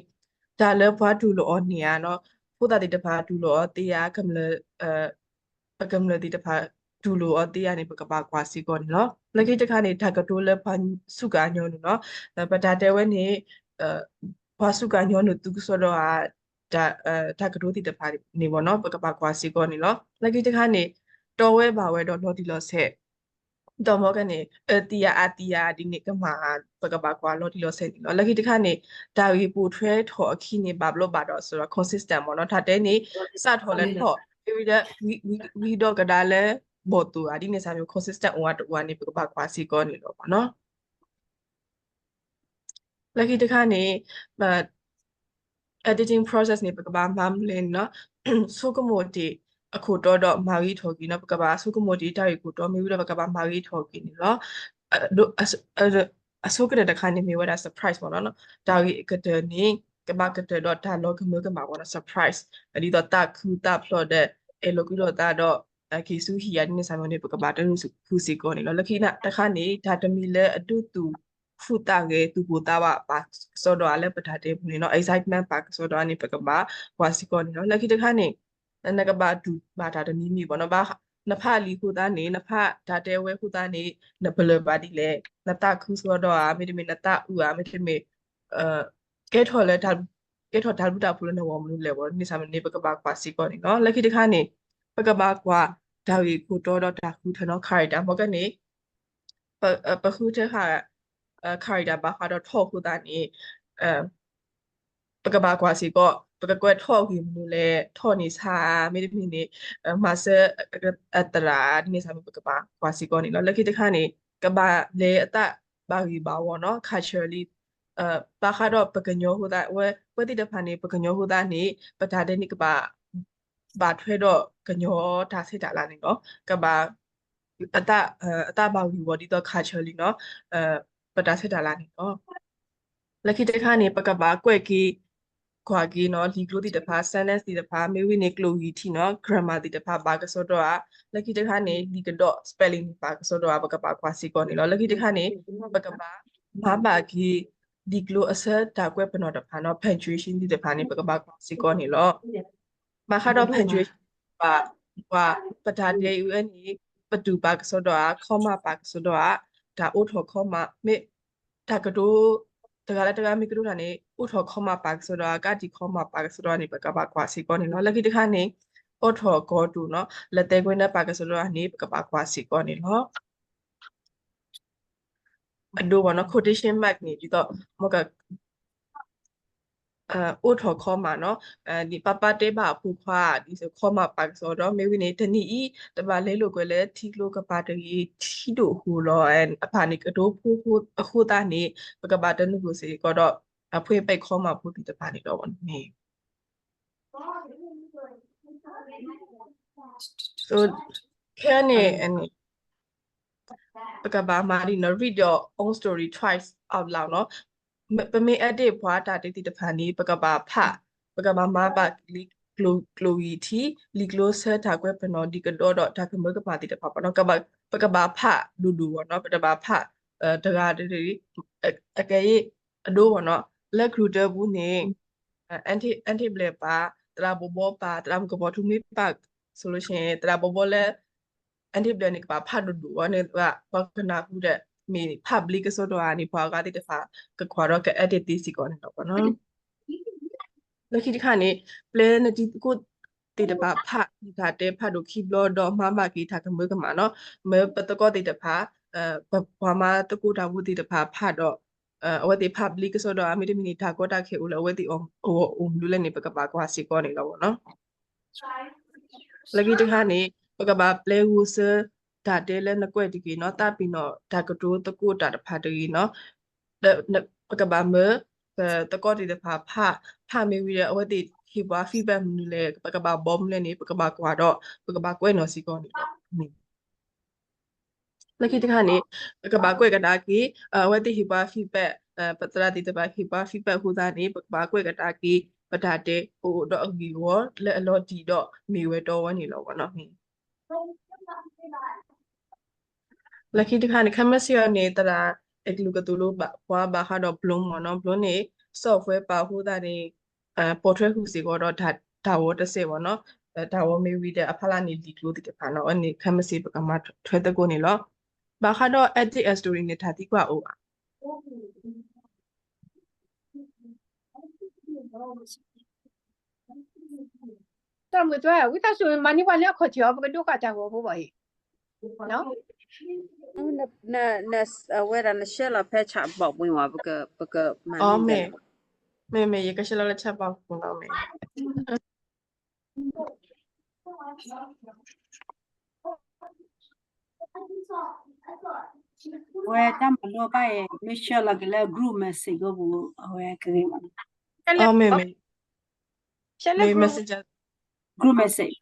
ဒါလဲဘွားဒူလောနေရနော်ဖူတာတိတပါဒူလောတရားကမလပကမလတိတပါဒူလိုအတေးရနေပကပါကွာစီကောနော်လကိတခါနေဓာကတိုလပန်စုကညောနော်ပဒါတဲဝဲနေဘာစုကညောနုတုဆိုတော့ဒါဓာကတိုတိတပါနေဘောနော်ပကပါကွာစီကောနေနော်လကိတခါနေတော်ဝဲပါဝဲတော့လော်ဒီလော်ဆက်တော်မောကနေတီယာအတီယာဒီနေကမှာပကပါကွာလော်ဒီလော်ဆက်နော်လကိတခါနေဒါဝီပူထွဲထော်အခီနေဘာဘလို့ပါတော့ဆိုတော့ consistent ဘောနော်ဒါတဲနေစထော်လဲထော်ပြီးတော့ဝီတော့ကဒါလဲဘောတူအဒီနေစာမျိုး consistent 1 နေပကပါကွာစီကောနေလို့ပေါ့နော်လက်ခိတခါနေediting process နေပကပါမမ်လင်းနော်ဆုကမိုတီအခုတော့မာဂီထော်ကီနော်ပကပါဆုကမိုတီတာရီကိုတော့မေပြီးတော့ပကပါမာဂီထော်ကီနေနော်အဆုကတဲ့တခါနေမေဝဒါ surprise ပေါ့နော်ဒါရီကတဲ့နေကဘာကတဲ့တော့ဒါလောကမကမှာပေါ့နော် surprise အဒီတော့တာခူတာ plot တဲ့လောကီတော့တာတော့ကေဆူဟီယာဒီနေဆိုင်မနေပကဘာတနုဖူစီကောနေလောလခိနာတခါနေဒါတမီလဲအတူတူဖူတာကေသူပိုတာပါစောတော့လည်းပထာတဲ့ဘူးနေနော် excitement ပါစောတော့နေပကဘာဝါစီကောနေနော်လခိတခါနေနကဘာဒူဘာဒါတမီမီပေါ့နော်ဘာနဖလီခုသားနေနဖဒါတဲဝဲခုသားနေနဘလဘာဒီလေနတခုစောတော့မေတမေနတဥမေတမေကဲထော်လဲဒါကဲထော်ဒါလူတာဖူလို့နေဝမလို့လေပေါ့နေဆိုင်မနေပကဘာပါစီကောနေနော်လခိတခါနေပကဘာကွာဒါဝီကိုတော့ဒါခုထနော်ခရိုက်တာမကနေပခုတဲ့ခါခရိုက်တာဘာခါတော့ထော့ခုတာနေပကဘာကွာစီတော့ပကကွက်ထော့ကြီးမလို့လေထော့နေစာမိမိနေမာဆာအတရာဒီနေစာပကဘာကွာစီကောနေနော်လက်ခိတခါနေကဘာလေအတဘာကြီးဘာဝနော် culturally ပါခါတော့ပကညောဟူတာဝဲတိတဖာနေပကညောဟူတာနေပဒါတဲ့နေကဘာထွဲတော့ကညောဒါစစ်တာလာနေနော်ကဘာအတဘာဝီဝဒီတော့ culturally နော်ပဒါစစ်တာလာနေနော်လက်ခိတခါနေပကဘာကွဲ့ကီခွာကီနော်ဒီကလိုတီတဖာ sentence တီတဖာမေဝီနေကလိုကြီးတီနော် grammar တီတဖာဘာကစောတော့လက်ခိတခါနေဒီကတော့ spelling ဘာကစောတော့ပကဘာခွာစီကောနေနော်လက်ခိတခါနေပကဘာမာဘာကီဒီကလိုအစတာကွဲ့ပနော်တဖာနော် punctuation တီတဖာနေပကဘာခွာစီကောနေလို့မာခါတော့ punctuation ပါပတာတဲ့ UN ပတူပါကစောတော့comma ပါကစောတော့ဒါအိုထော် comma မေဒါကတို့တကလည်းတကမိကတို့တာနေဥထော် comma ပါကစောတော့ကဒီ comma ပါကစောတော့နေပကဘာခွာစီကောနေနော်လက်ခိတခါနေအိုထော်ကောတူနော်လက်သေးခွင်းနဲ့ပါကစောတော့နေပကဘာခွာစီကောနေနော်အဒိုဘောနော် quotation mark နေပြီးတော့မကအိုထော်ခေါ်မှာနော်ဒီပပတေးပါဖူခွာဒီဆိုခေါ်မှာပါဆိုတော့မေဝိနေတနီဤတပါလဲလို့ကွယ်လဲထီလို့ကပါတကြီးထီတို့ဟူလောအဖာနေကတော့ဖူအခုတာနေပကပါတနုကိုစီကတော့အဖွေးပိတ်ခေါ်မှာဖူဒီတပါနေတော့ဘောနေ so can and ပကဘာမာဒီနော် read your own story twice out loud နော် เป็นมีอดีตพอตาติตพันนี้ปกบาผะปกบามาบาลิกลูวีที่ลิกโลเซอร์ทากเวเป็นนอดีกันดอดทากเมื่อกับมาติตพับเนาะกบาปกบาผะดูเนาะปกบาผะตระดดิอเกยดูเนาะและครูเดอร์บุนี่anti เบลปาตราบบปาตรามกบทุมิปากโซลูชันตราบบและ anti เบลนี่กบาผะดูเนี่ยว่าพอขนาดพูดมี public ก็สดว่านี่พอกาติตฟ้าก็ขวาเราก็ edit ที่สิก่อนเนาะเนาะแล้วคิดค่ะนี่ play ในที่กูติดปาผะที่ถ้าเตผะดูคีย์บอร์ดดอมาบากีถ้ากันมือกันมาเนาะเมื่อปตก็ติดผะพอมาตะกูดาวูติดผะผะดอเอาไว้ที่ public ก็สดว่าไม่ได้มีถ้าก็ตาเคอุลเอาไว้ที่ดูแลนี่ปกบากว่าสิก่อนนี่แล้วเนาะแล้วคิดค่ะนี่ปกบา play user ဒါတဲလဲနကွက်ဒီကီနော်တာပီနော်ဒါကတိုးတကူတာတဖာတီနော်ပကဘာမတကောတီတဖာဖမေဝီရအဝတိခိဘွား feedback မူလဲပကဘာဘောမလဲနေပကဘာကွာတော့ပကဘာကွဲနော်စီကောနေတော့လက်ခိတခါနေပကဘာကွဲကတာကီအဝတိခိဘွား feedback ပတရာတီတဖာခိဘွား feedback ဟူသားနေပကဘာကွဲကတာကီပတာတဲဟိုတော့အကီရောလဲအလော်တီတော့မေဝဲတော်ဝနေလောပေါ့နော်Laki dikha ni khamasya ne tara eklu ka tulo ba ba kha do blom no blom ne software pa hu da ni portrait hu si go do da wo ta se wo no da wo me wi de aphala ni li klo ti pha no ani khamasi pa ka ma thwe ta ko ni lo ba kha do edit story ne tha ti kwa o 但我对我当时买你玩了可巧，不过都搞家伙不会，喏。那为了那些了拍茶宝贝嘛，不个蛮哦那个。妹一个是了吃饱不了没我他们老板也没写了个来 group message 个不，我也可以嘛。哦妹message group message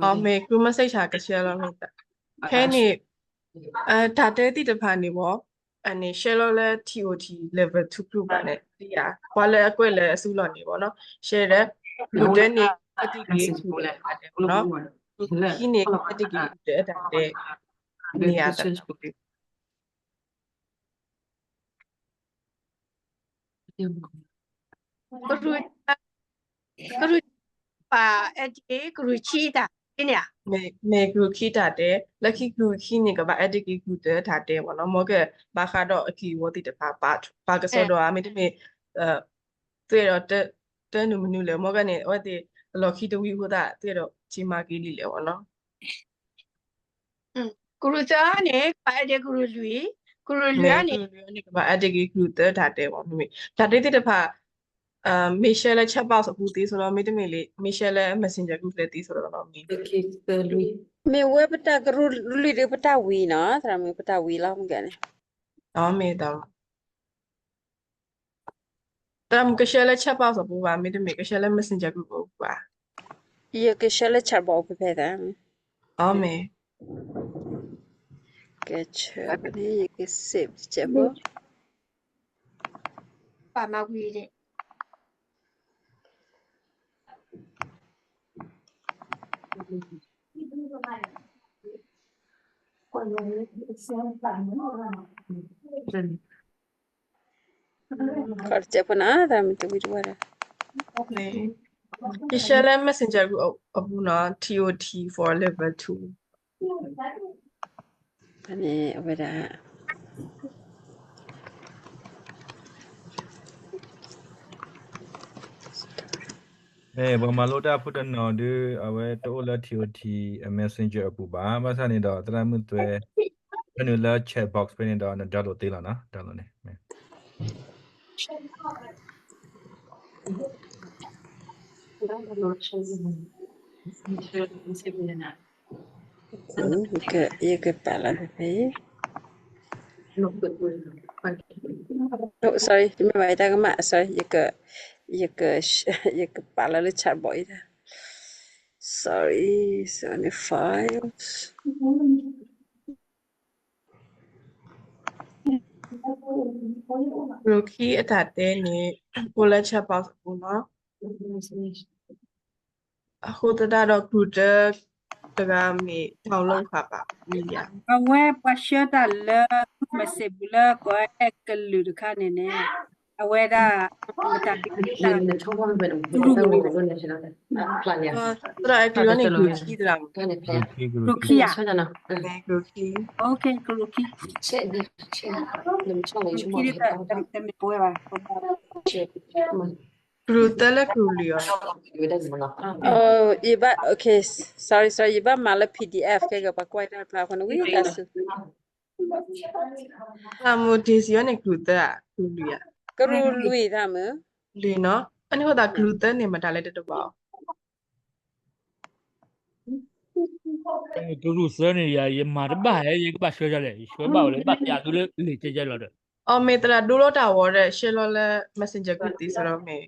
哦妹 group message 下个是了没的看你大概的的盘你我အနေ share လို့လဲ TOT level 2 group ပါနဲ့ဒီဟာဘာလဲအကွက်လဲအစုလို့နေပေါ့နော် share တဲ့လူတဲ့နေအတိကြီးခုလဲပါတယ်ပေါ့နော်ဒီနေအတိကြီးတဲ့အဲ့ဒါတဲ့နေရာတက်ကရူပါအဲ့ဒီကရူချီတာဒီနေ မေဂရုခိတာတဲ့လက်ခိဂရုခိနေကဘာအဒိကိဂရုတဲ့ထားတဲ့ပေါ့နော်မောကဘာခါတော့အကီဝတိတပါကစောတော့အမေတမေတွေ့တော့တဲ့နုမနုလေမောကနေဟောတဲ့လော်ခိတဝီဟိုတာတွေ့တော့ချီမာကီလီလေပေါ့နော်ကရူတာနေပါတဲ့ကရူလူကနေကဘာအဒိကိဂရုတဲ့ထားတဲ့ပေါ့မေဒါတဲ့တဲ့ဖာမေရှယ်လက်ချက်ပေါက်ဆိုဘူးသေးဆိုတော့မေတမေလေးမေရှယ်လက် messenger group လေးသေးဆိုတော့တော့မေ Me we pata ruli de pata wi na, tra me pata wi la mungkin. အော်မေတော့တမ်ကရှယ်လက်ချက်ပေါက်ဆိုဘူးပါမေတမေကရှယ်လက် messenger group ကိုပါ Iya ke shale charbau pe peda. အော်မေ Ke chab ni ke save chabo. ပါမဝီတဲ့ Kerja pun ada minta berdua. Okay. Share messenger group အခုနော် TOT for level 2 Ini apa dah? Ba ma lo da put no de awe to la TOT messenger apu ba ma sa ni do tra mu twe nu la chat box pe ni do na da lo te la na da lo ne Iya ke pala pe. Oh sorry, me vai ta ma sorry, iya ke pala le charbau ida. Sorry, 75. Rookie အတာတဲနေကိုလက်ချက်ပေါက်ဘူးနော်အခုတတော့ Gruder တကမေထောင်လုံးခါပါမိရ awe pasha le masebula ko ekelu de kanene awe da mata kitaတရအကလောနေ Rookie တရာ rukia Rookie okay ruki kita me pueda Gruder และ Grulio Oh, iba okay. Sorry. Iba mala PDF ke gapa kwai da pa kono wi tasu. အမှုဒီစီရနေ Gruder อ่ะ Grulio Kru lui tha mu. လေနော်အဲ့ဒီဟိုတာ Gruder နေမှာဒါလည်းတက်တော့ပါ တူတူစနေရရမာရပါရဲ့ကပါဆွဲကြတယ်ဆွဲပါလေပါပြသူလေကြကြလို့တယ် အော်မေတရာဒိုလိုတာဝရတဲ့ရှယ်လော်လဲ Messenger group တီဆိုတော့မေ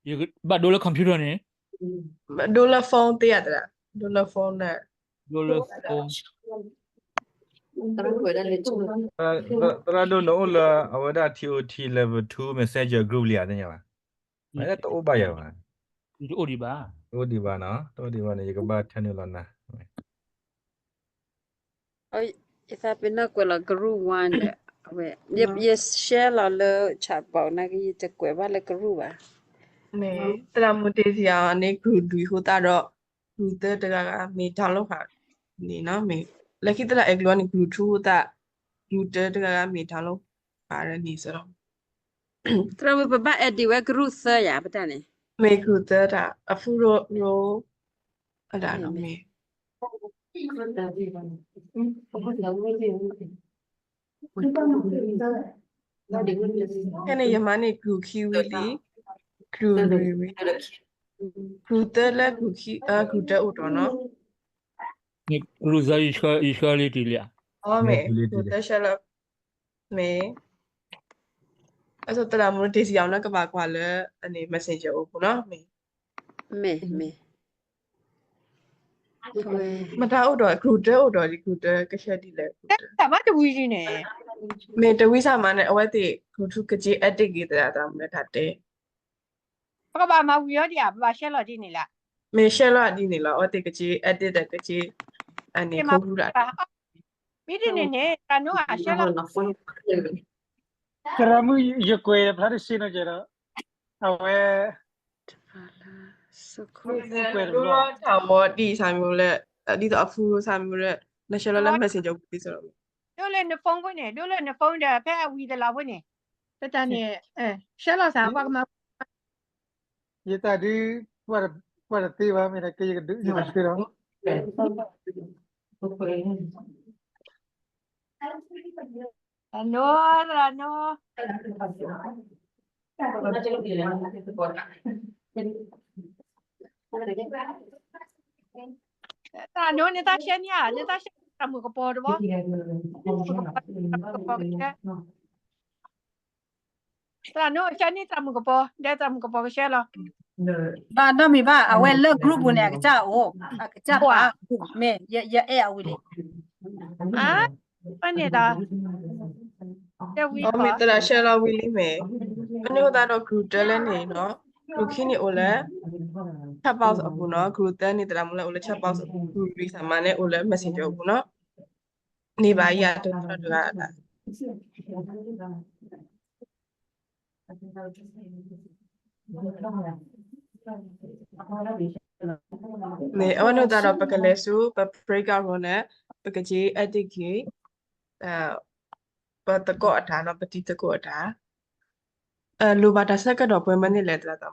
ရပါဒိုလကွန်ပျူတာနဲ့ ဒိုလာဖုန်းတရတဲ့ဒိုလာဖုန်းနဲ့ ဒိုလဖုန်း တရဒိုနိုလာအဝဒါ TOT level 2 messenger group လျာတဲ့ညာမဲတော့ဘာရပါ ဒီအိုဒီပါ တို့ဒီပါနော်တို့ဒီပါနေကဘာထန်လောနာ Oh, isa pina kwela gru one. Awe. Yes share la le chat ba na ki te kwe ba le gru ba. မေတရာမတေစီယာနေ group ဒူဟိုတာတော့ group တကမေထောင်လောက်ခါနေနော်မေလက်ခိတရာအကလောနေ group 2ဟိုတာ group တကမေထောင်လောက်ပါတယ်နေဆိုတော့ Tra we ba edi we gru sa ya ba ta ne. မေ group တာအဖူရိုအဲ့ဒါနော်မေ Kene yamane group kiwi group riwi group la group ki group da oto no ဒီရူဇာishkaလေးတီလျာ oh me group da shala me aso tara mo desi yaw na ka ba kwa le ani messenger o no me Me. mata oto group da oto di group da ka sha di le တမတဝီကြီးနေ me de wi sa ma ne awate group tu ka ji edit ki da ta me ta te ပကပါမဝီရောဒီကဘာရှက်လို့ဒီနေလား me share la di ni la awate ka ji edit da ka ji ani ko hu da ပြီးဒီနေကနိုးကရှက်လို့ Karamu yukwe pharisi na jara. Awe do lo ta mo di sa myo le di to afu sa myo le national messenger group so တို့လည်းနဖုန်းဝင်နေတို့လည်းနဖုန်းတဲ့ဖက်အဝီတလာဝင်နေတတနေရှက်လို့စားပကမ yeta di para tiba mira que yo espero. နိုးရာနိုးတာနိုးနေတာရှက်ညာနေတာရှက်မှုကပေါ်တော့တာနိုးရှက်နေတာမှုကပေါ်တဲ့တာမှုကပေါ်ရှက်လို့ ba no mi ba awe le group ne ka cha o ka cha pa me ya e awe le အာပနေတာတဲ့ဝီ oh me tara share la wi li me ani ho ta do group de le ni no group ki ni o le chat box apu no group de ni tara mo le o le chat box group ri sa ma ne o le messenger apu no ni ba ya to da me ono ta do pakale su pa breakout ro ne pakaji edit ki pa ta ko atha no pati ta ko atha lo ba ta set ကတော့ပွဲမနစ်လဲတတာ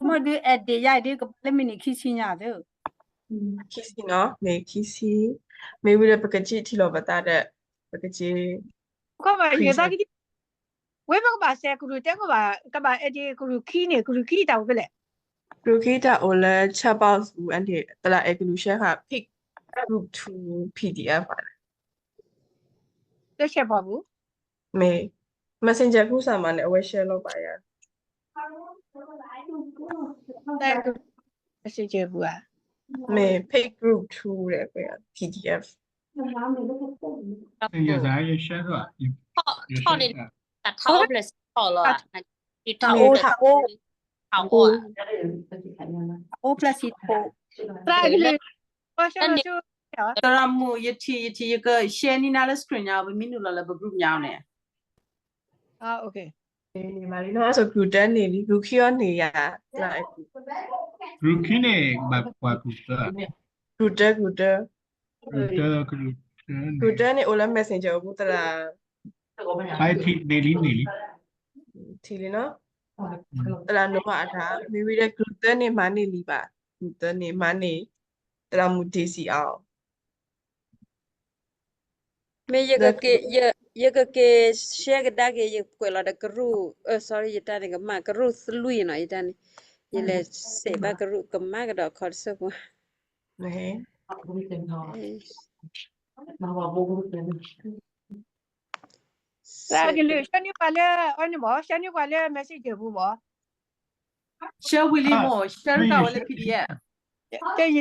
mo de e de ya de ko le mini ki chi nya de kisi no me kisi me wi le pakaji thi lo bata de pakaji ကဘာရေသားကြီးဝဲဘကဘာဆဲကူတဲ့ကဘာအဲ့ဒီကူခီနေကူခီတောက်ပဲလေ Rukita ole chat box u ante tala evolution ha pick group to PDF တက်ချက်ပါဘူး me messenger group စာမှာလည်းအဝယ် share လုပ်ပါရ တဲ့ message ဘူးอ่ะ me pick group to တဲ့ပဲ PDF 也啥也选是吧？也套那选的。套不了套了，那你套 မေ 套 ထော 套啊， O plus it O 在这里，我想到就聊。当然木一提一个先你那了 screen 呀，不米努了不 group 样呢。啊，OK。 နေပါလေနော်အဲ့ဆို group တက်နေပြီ group ခရောနေရလိုက် group 呢，把 group 的 group တက် group 的 group တက်နေ Ola Messenger ဘူးတလား 还提daily ထီလီနော်တလားနော်ပါထား maybe တဲ့ group တက်နေမှနေလီပါ group တက်နေမှနေတလားမူဒီစီအောင် me ye ke share da ke ye kwela da gru sorry yita ne ma gru lui no yita ne ye le se ba gru ka ma ga da khor so ko နဲ 在这里，小女娃了，俺你妈小女娃了，message 不嘛？ share will you more share 到了 PDF 这一，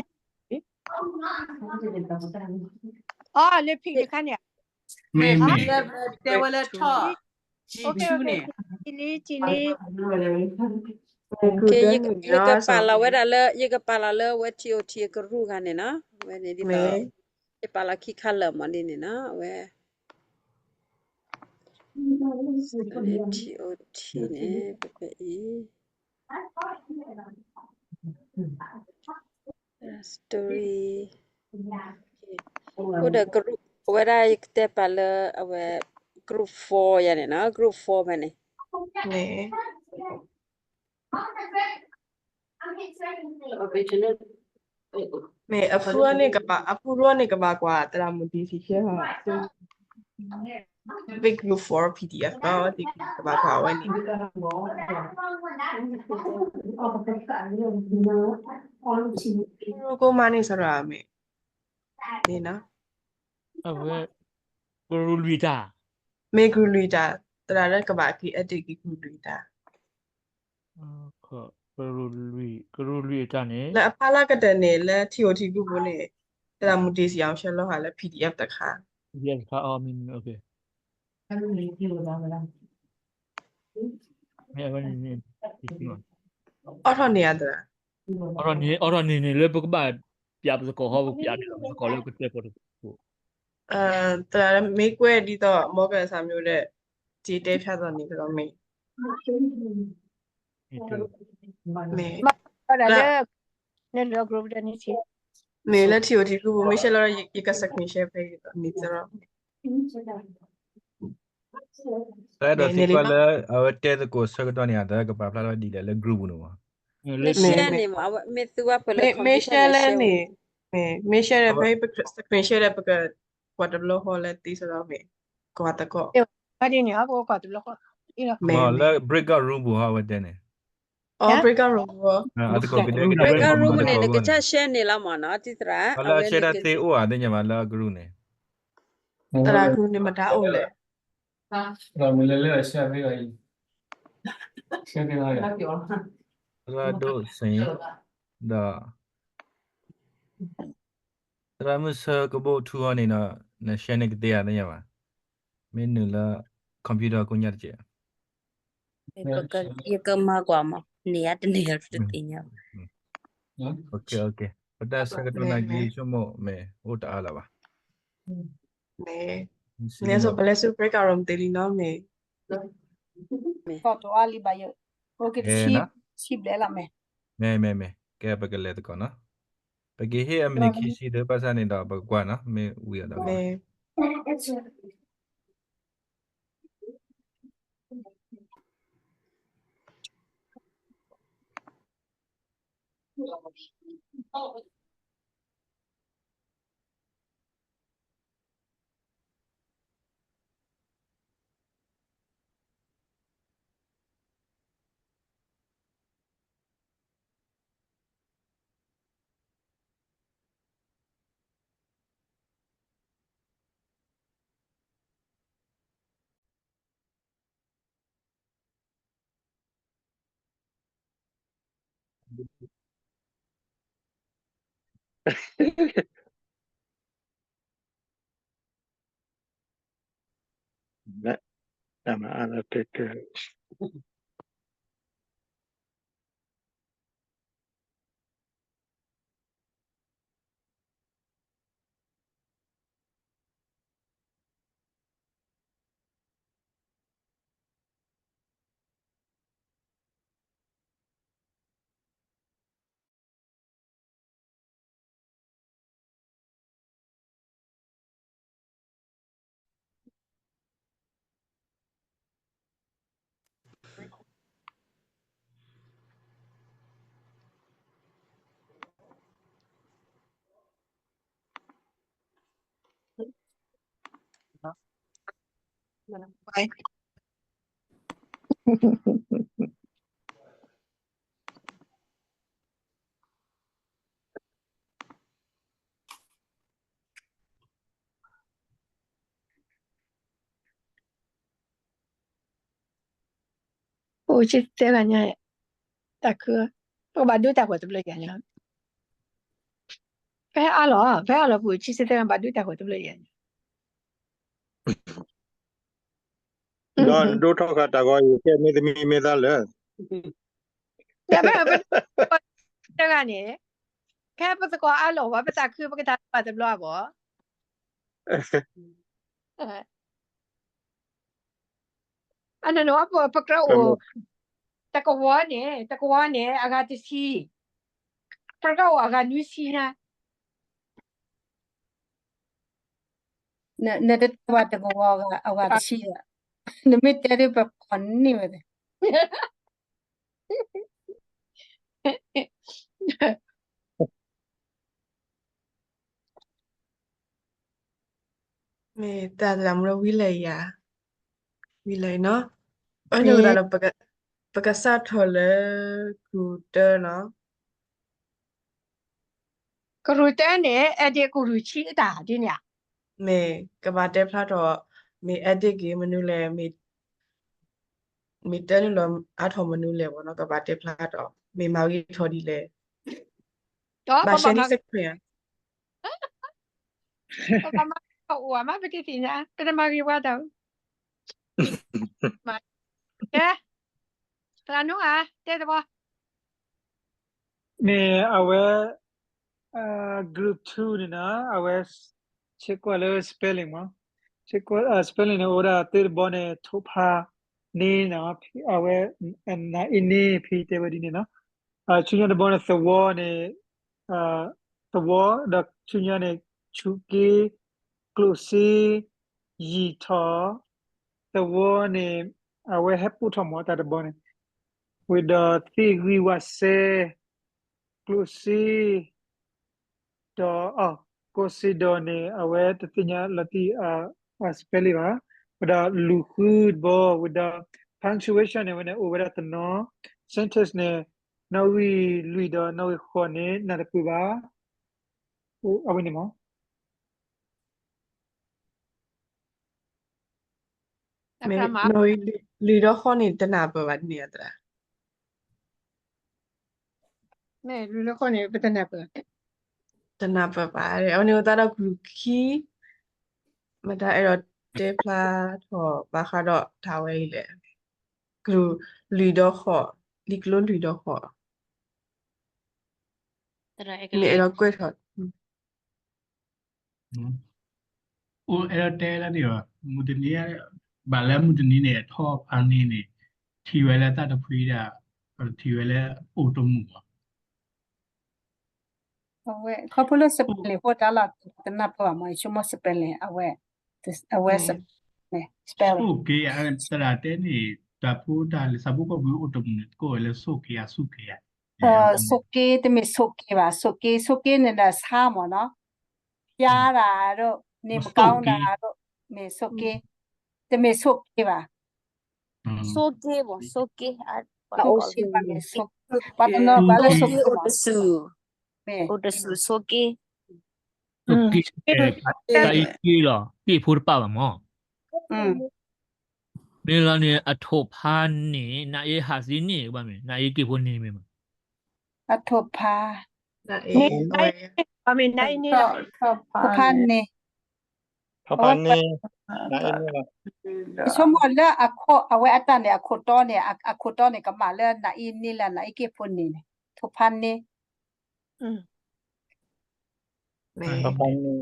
啊，你评你看呢？妹妹，在为了炒鸡 OK 猪 OK，呢。这里， group တက်နေ ye နော် ka ဆို pala we da le ye ka pala le we ti o ti gru ga ne na we ne di မဲ ta ye pala ki khala ma ni ne na we ti o ti ne pe i story udah group weda ikte pala awe group 4 ya ne na group 4 ba ne နဲ မဲအဖူကနေကပါအဖူရောနေကပါကွာတလားမူဒီစီရှယ်ဟာ big group for PDF နော်ဒီကပါကွာဝဲနေ ကိုမနေစရာမေနေနော် Awe Gurulita. မေဂူလီတာတရာရကဘာကီအတိကီဂူလီတာ Gurulita ne. လက်အဖလာကတဲ့နေလက် TOT ဂူဘူးနေတရာမူဒီစီအောင်ရှယ်လို့ဟာလက် PDF တခါ Yes, min okay. Me awan ni. အော်ထော်နေရတရာ Orang ni le pagba piap ko ho piap ko le ko te ko. တရာမေကွဲဒီတော့မောကန်စာမျိုးတဲ့ဂျီတဲဖြတ်တော့နေတော့မေ Itu. မေ 好了，那那 group 的你去。 မေလက် TOT ဂူဘူးမေရှယ်လို့ရကစကွန်ရှယ်ပေးတော့နေစတော့ Saya dah sikwa le awak teh ko sekedar ni ada ke apa lah di dalam group nu. me share ne ma me tu wa pala မေရှယ် computer လဲ le နေ share မေရှယ်ရဖေးစကွန်ရှယ်ရပကကွာတဘလဟောလက်တီစတော့မေကွာတကော 快点，你要给我搞定了，你了。 မေ Oh, le breakout room bu ha awak teh ni. အော် breakout room ဘော Ada ko kita breakout room ne ne ke cha share ne la ma na ti tra Kalau saya dah TO ada nya malah group ni. တရာဂူနေမတားအိုလဲ Kalau do sen dah. Kalau masa kebo tu ni na share ni kita ada nya mah. Menu la computer ko nyat je. ye ka ma kwa ma ne ya de ne ya de nya. Okay. Pada sekedar lagi cuma me ota ala bah. မေနေဆိုဘလဲစု breakout room တေလီနော်မေ Kau tu ali bayar. Okay, na? ship le lah me. Me. Kaya pakai le tu kau na. Pagi he amni kisi de pasal ni dah bagua na. Me uya dah. မေ ama ala ke ไป 我去这个呢，大哥，我把都带回来不了眼睛。反正阿拉不去这个把都带回来不了眼睛。 do do talk ta go ye ke me demi me da le 要不然不这个呢？看不是个阿拉，我不大哥不给他把这不了不？อันนั้นว่าปกระโอตะกวาเนี่ยอากาศสีปกระโออากาศนุสีนะ ne de wa de go wa de shi ne me te de ba kon ni me de မေတာတမလို့ဝီလေယာဝီလေနော်အဲ့လိုဒါတော့ပကစားထော်လေကူတဲနော် กรูเตเนี่ยอเดกูรูชีตาดิเนี่ย မေကဘာတဲဖလာတော့မေအဒစ်ကေမနူလေမေတဲလောအထော်မနူလေဘောနော်ကဘာတဲဖလာတော့မေမောင်ကြီးထော်ဒီလေ တော့ ဘာ ပ ရှ ပ န် မ နီစက်ခွေ ปปมาหัวมาไปที่สินะเป็นมากี่ว่าတော့มาแกตรานุอ่ะเจ๊ตัว နေအဝဲgroup 2နေနော်အဝဲ check ကွာလေ spelling မ check ကွာ spelling နဲ့ order တေဘောနဲ့ထိုးဖာနေနော်အဝဲနာအင်းနေဖီတေဝဒီနေနော်ချွညတဲ့ဘောနဲ့သဝနဲ့သဝဒချွညနဲ့ချူကေ close ရီထောသဝနဲ့အဝဲဟပူထမောတာတဲ့ဘောနဲ့ with the theory was say close consider aware the thing lati spelling with the luhud bo with the punctuation when over at no sentence ne now we read now we khone na ku ba awini mo မေနိုလီတော့ခေါနေတနာပဘာနေရတာ เนี่ยรู้แล้วคนนี้เป็นแบบ တနာပပါရဲအော်နေတော့ဂရုခီမတာအဲ့တော့တေဖလာတော့ဘာခါတော့ထားဝဲလေဂရုလီတော့ခေါ်လီကလွန်လီတော့ခေါ် တရအက နေ လေး အဲ့တော့ကွက်တော့ အိုအဲ့တဲလာဒီမူတနီဘာလဲမူတနီနဲ့ထော့ဖန်နေနေထီဝဲလဲတတ်တဖွေးတာထီဝဲလဲအိုတမှု awe couple spelling ho ta la na pa ma chumo spelling awe spelling โอเคအဲ့တရာတဲနေတာပူတာလေစဘူးကဘူးအိုတမှုကိုလဲဆိုကေရဆုကေရ soke te me soke ba soke ne la sa mo no ya da ro ne ma kaung da ro me soke te me soke ba ဆိုကေဘောဆိုကေအ ba o se ba me soke ba no ba la soke အိုတဆူ me အိုတဆူဆိုကေ โอเคတိုင်ကြီးလားပြေဖို့ပါပါမော เวลาเนี่ยอโถพานี่นาเอหาซินี่ว่ามั้ยนาเอกี่คนนี่มั้ย athopa နာအေ เนี่ยไอ้ ဝဲ I mean ไอ้นี่ thopan ne พะพันนี่ na ini lah สมมติแล้วอะโคเอาไว้อัตตาเนี่ยอะโคตอเนี่ยอะโคตอเนี่ยก็มาแล้วนะอีนี่ละนะอีเก็บพุ่นนี่ทุกพันนี่ apa ni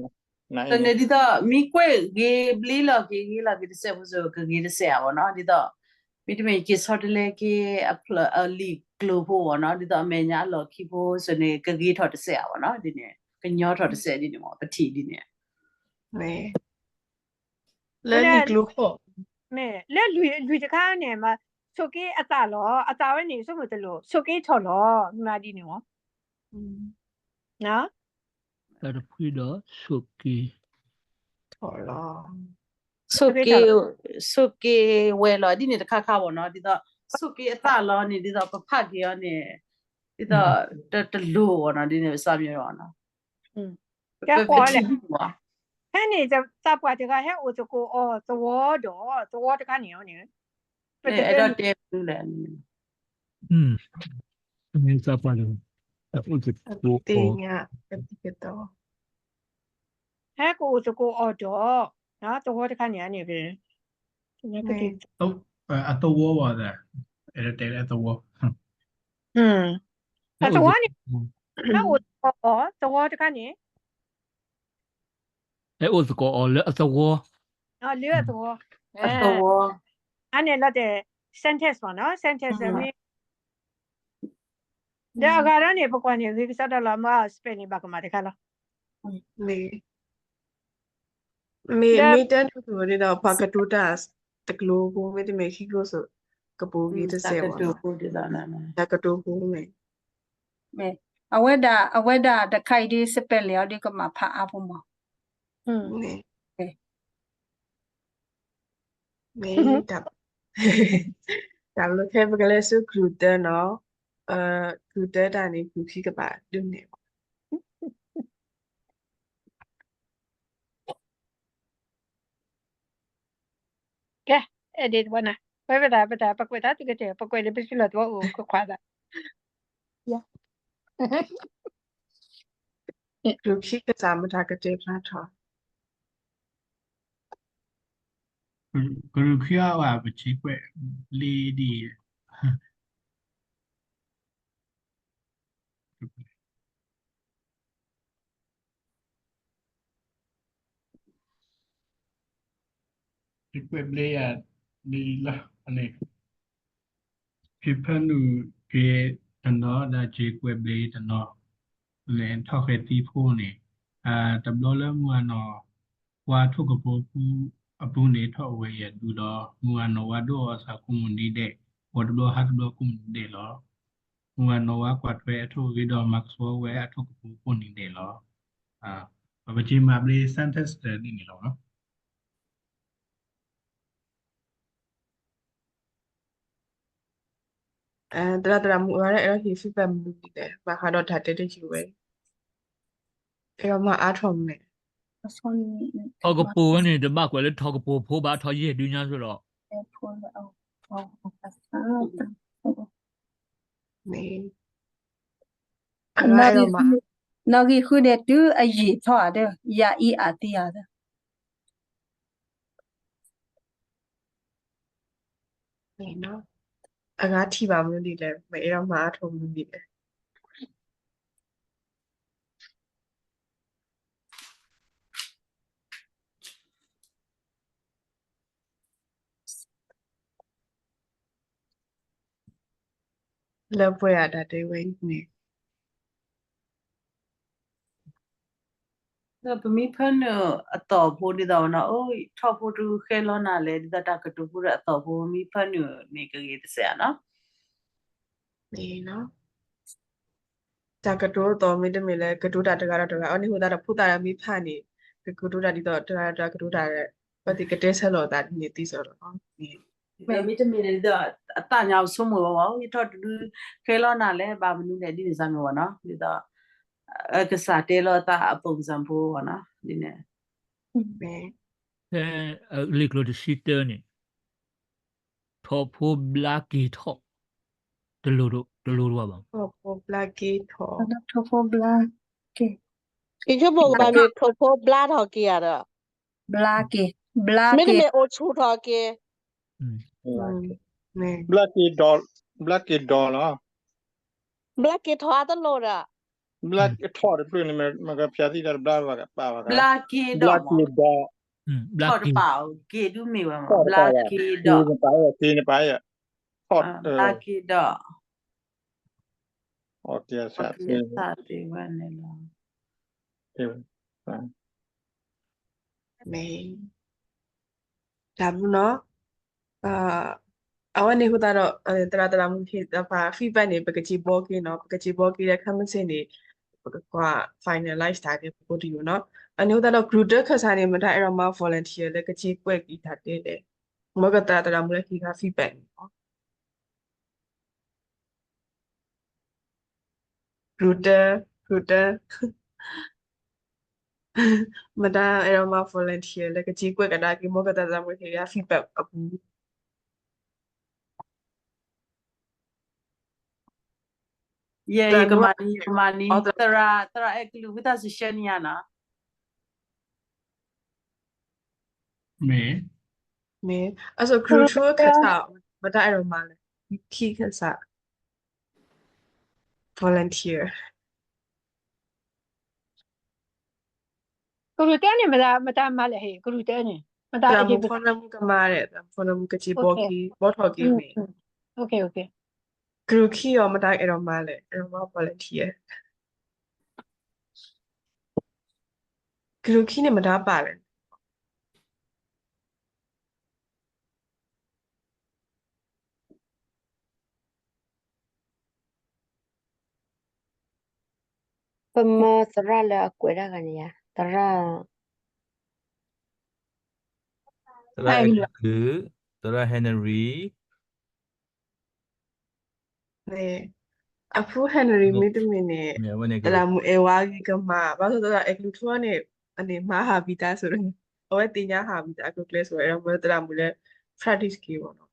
na တ ini နေ့ဒီတော့မိကွဲဂေဘလီလာဂေဂီလာဂေတဆေဘဇောဂေတဆေအောနော်ဒီတော့မိတမေကေဆော့တလေကေအပလလီကလိုဘောနော်ဒီတော့အမေညာလော်ခိဘောစနေဂေထော်တဆေအောနော်ဒီနေ့ကညောထော်တဆေဒီနေ့မောပတိဒီနေ့ နေလဲနီကလူခေါ် မဲလက်လူတခါနဲ့မှာဆိုကေအတာလောအတာဝဲနေဆိုမတလို့ဆိုကေထော်လောဒီမှာဒီနေမောနော် တာဖူတော့ဆုကီ ခေါ်လော ဆုကေဝဲလော်ဒီနေ့တခါခါဘောနော်ဒီတော့ဆုကေအတလောနေဒီတော့ပဖတ်ကေရောနေဒီတော့တလူဘောနော်ဒီနေ့စမြေရောနော် ကဲပေါ်လေဟဲ့နေစပွားတကဟဲ့အိုတကိုအော်သဝတော့တကနေရောနေ အဲ့တော့တဲဘူးလေ နေစားပါလို့အခုစကို တင်ညာပတိကတော့ ဟဲ့ကိုတကိုအော်တော့နော်သဝတကနေနေပြီညကတိ တော့အတော်ဝပါတဲ့အဲ့တဲအတော်ဝ အတဝနေဟဲ့အိုအော်သဝတကနေ အဲ့အိုစကောအော်လေအသဝ အော်လေသဝ အတော်ဝ အနေနဲ့တဲ့ sentence ပါနော် sentence နဲ့ဒါအကားရနေပကွာနေဒီစတော့လာမ spelling ဘာကမှာတခါလား နေမေတန်တူရတော့ဘာကတူတာတကလိုကိုမေတမေခိကိုဆိုကပူကြီးတစ်ဆယ်ပါ တူကိုဒီလာနာ တကတူကိုမေ မဲအဝဲဒါတခိုက်ဒီစပက်လျော်ဒီကမှာဖတ်အားဖို့မ နေမေတပ်ဒါလို့ခဲပကလေးစုခရူတဲနော်ခရူတဲတာနေခူခိကပါဒုနေ ကဲအဲ့ဒီဝနာဘယ်ပတာပကွက်တာတကတဲ့ပကွက်လေးပြလို့တော့ကိုခွာတာ ခူခိကစားမတာကတဲ့ဖလားထော် ဂရုခရဝပချိကွက်လီဒီဒီကွက်လေယာဒီလာအနေဖိဖနူကေတနော်ဒါဂျေကွက်လေတနော်လန်ထောက်ခဲတီဖိုးနေတဘလလမွာနော်ဝါထုတ်ကပိုးအပူနေထောက်ဝဲရဒူတော့မွာနော်ဝါဒိုအစာကုမနီတဲ့ဝါဒလိုဟာဒလိုကုမနီလောမွာနော်ဝါကွတ်ဝဲအထုဝီတော့မက်ဆွဝဲအထုကပိုးကုနီတဲ့လောပပကြီးမဘလေးစန်တက်စတဲ့ဒီနေလောနော် တရာမူရတဲ့အဲ့ဒီဖိပမူဒီတယ်ဘာခါတော့ဓာတ်တဲ့ချူပဲအဲ့တော့မအားထုံနေ ဆွန် ထောက်ကပူနေတမကွယ်လေထောက်ကပူဖိုးပါထောက်ရည်ဒူးညာဆိုတော့ ဖိုးအောင်အဆာ နေ နော်ကြီးခုတဲ့တူအရေးထော်တယ်ယာဤအတီးရတယ် နေနော်အငါထိပါမလို့ဒီလဲမအဲ့တော့မအားထုံမလို့ဒီလဲလက်ပွဲရတာတေးဝင်းနေ ဒါပမိဖန်အတော်ဖို့ဒီတော့နော်အိုးထောက်ဖို့သူခဲလောနာလေဒီတကတူဖို့အတော်ဖို့မိဖန်နေကေတဆာနော် နေနော်တကတိုးတော်မင်းတမီလဲကတိုးတာတကတော့အော်နေဟိုတာဖူတာရမိဖန်နေကတိုးတာဒီတော့တကတိုးတာရဲ့ပတိကတဲဆက်လို့တာနေတိဆိုတော့နော်ဒီ မိတမီလေတော့အတညာဆုံးမပါဘူးထောက်တူခဲလောနာလေဘာမနုနဲ့ဒီစမ်းမောနော်ဒီတော့ကစားတဲလောတာအပုံစံဖို့နော်ဒီနေ့ ပဲ လီကလိုတရှိတဲနေထောက်ဖိုးဘလာကီထောက်တလူတို့ပါ ဟုတ် black gate ထော် ထော်ဖိုဘလာကေ ဒီချက်ပေါ်မှာနေထိုဖို့ဘလာတော့ကြရတော့ ဘလာကေ black 没得没我出他给， နေ black dollar 不拉给他的路了， black ทอดด้วยนี่มันก็พยาที่ได้ black ว่าป่าวกัน black black dog dollar ทอดเปล่าเกดูมีว่า ทอด black คือ dog ไปทีนี่ไปอ่ะทอดblack dog โอเค โอ สัต เค ว์ สาธิตวันนี้ละ နေဒါဘူးနော်အဝနေဟိုတာတော့တရာမှုဖြစ်တာပါ feedback နေပကတိဘောကင်းနော်ပကတိဘောကင်းတဲ့ comment နေကွာ finalize တာတဲ့ပို့တူနော်အနေဟိုတာတော့ group ခစားနေမှာအဲ့တော့မ volunteer လည်းကတိကွက်ပြီးတာတဲ့မကတရာမှုလည်းခိက feedback နော် router မတာအဲ့တော့မ volunteer လည်းကတိကွက်ကတာကိမကတရာမှုခိက feedback အပူ ye kemani tera eklu kita session ya na မေ မေအဲ့ဆို group 2ခစားမတာအဲ့တော့မလည်းခိခစား volunteer ကလူတဲနေမတာမလဲဟေကလူတဲနေမတာ တရာ အ မှု ကေ ဖုန်းနံပါတ်ကမားတဲ့ဖုန်းနံပါတ်ကတိဘောကီဘောထော်ကီမေ โอเค group ခီရောမတာအဲ့တော့မလည်းအဲ့တော့မ volunteer group ခီနေမတာပါလေ 怎么这拉了鬼那个呀？这拉 တရာគឺတရာ Henry နေအဖူ Henry မိတမင်းနေ မြေဝနေက တရာမှုအေဝါကြီးကမာဘာလို့တရာအဲ့ group 2ကနေအနေမဟာဘီတာဆိုတော့အဝဲတင်ညာဟာဘီတာ group လဲဆိုတော့အဲ့တော့တရာမှုလဲ practice ကီပေါ့နော်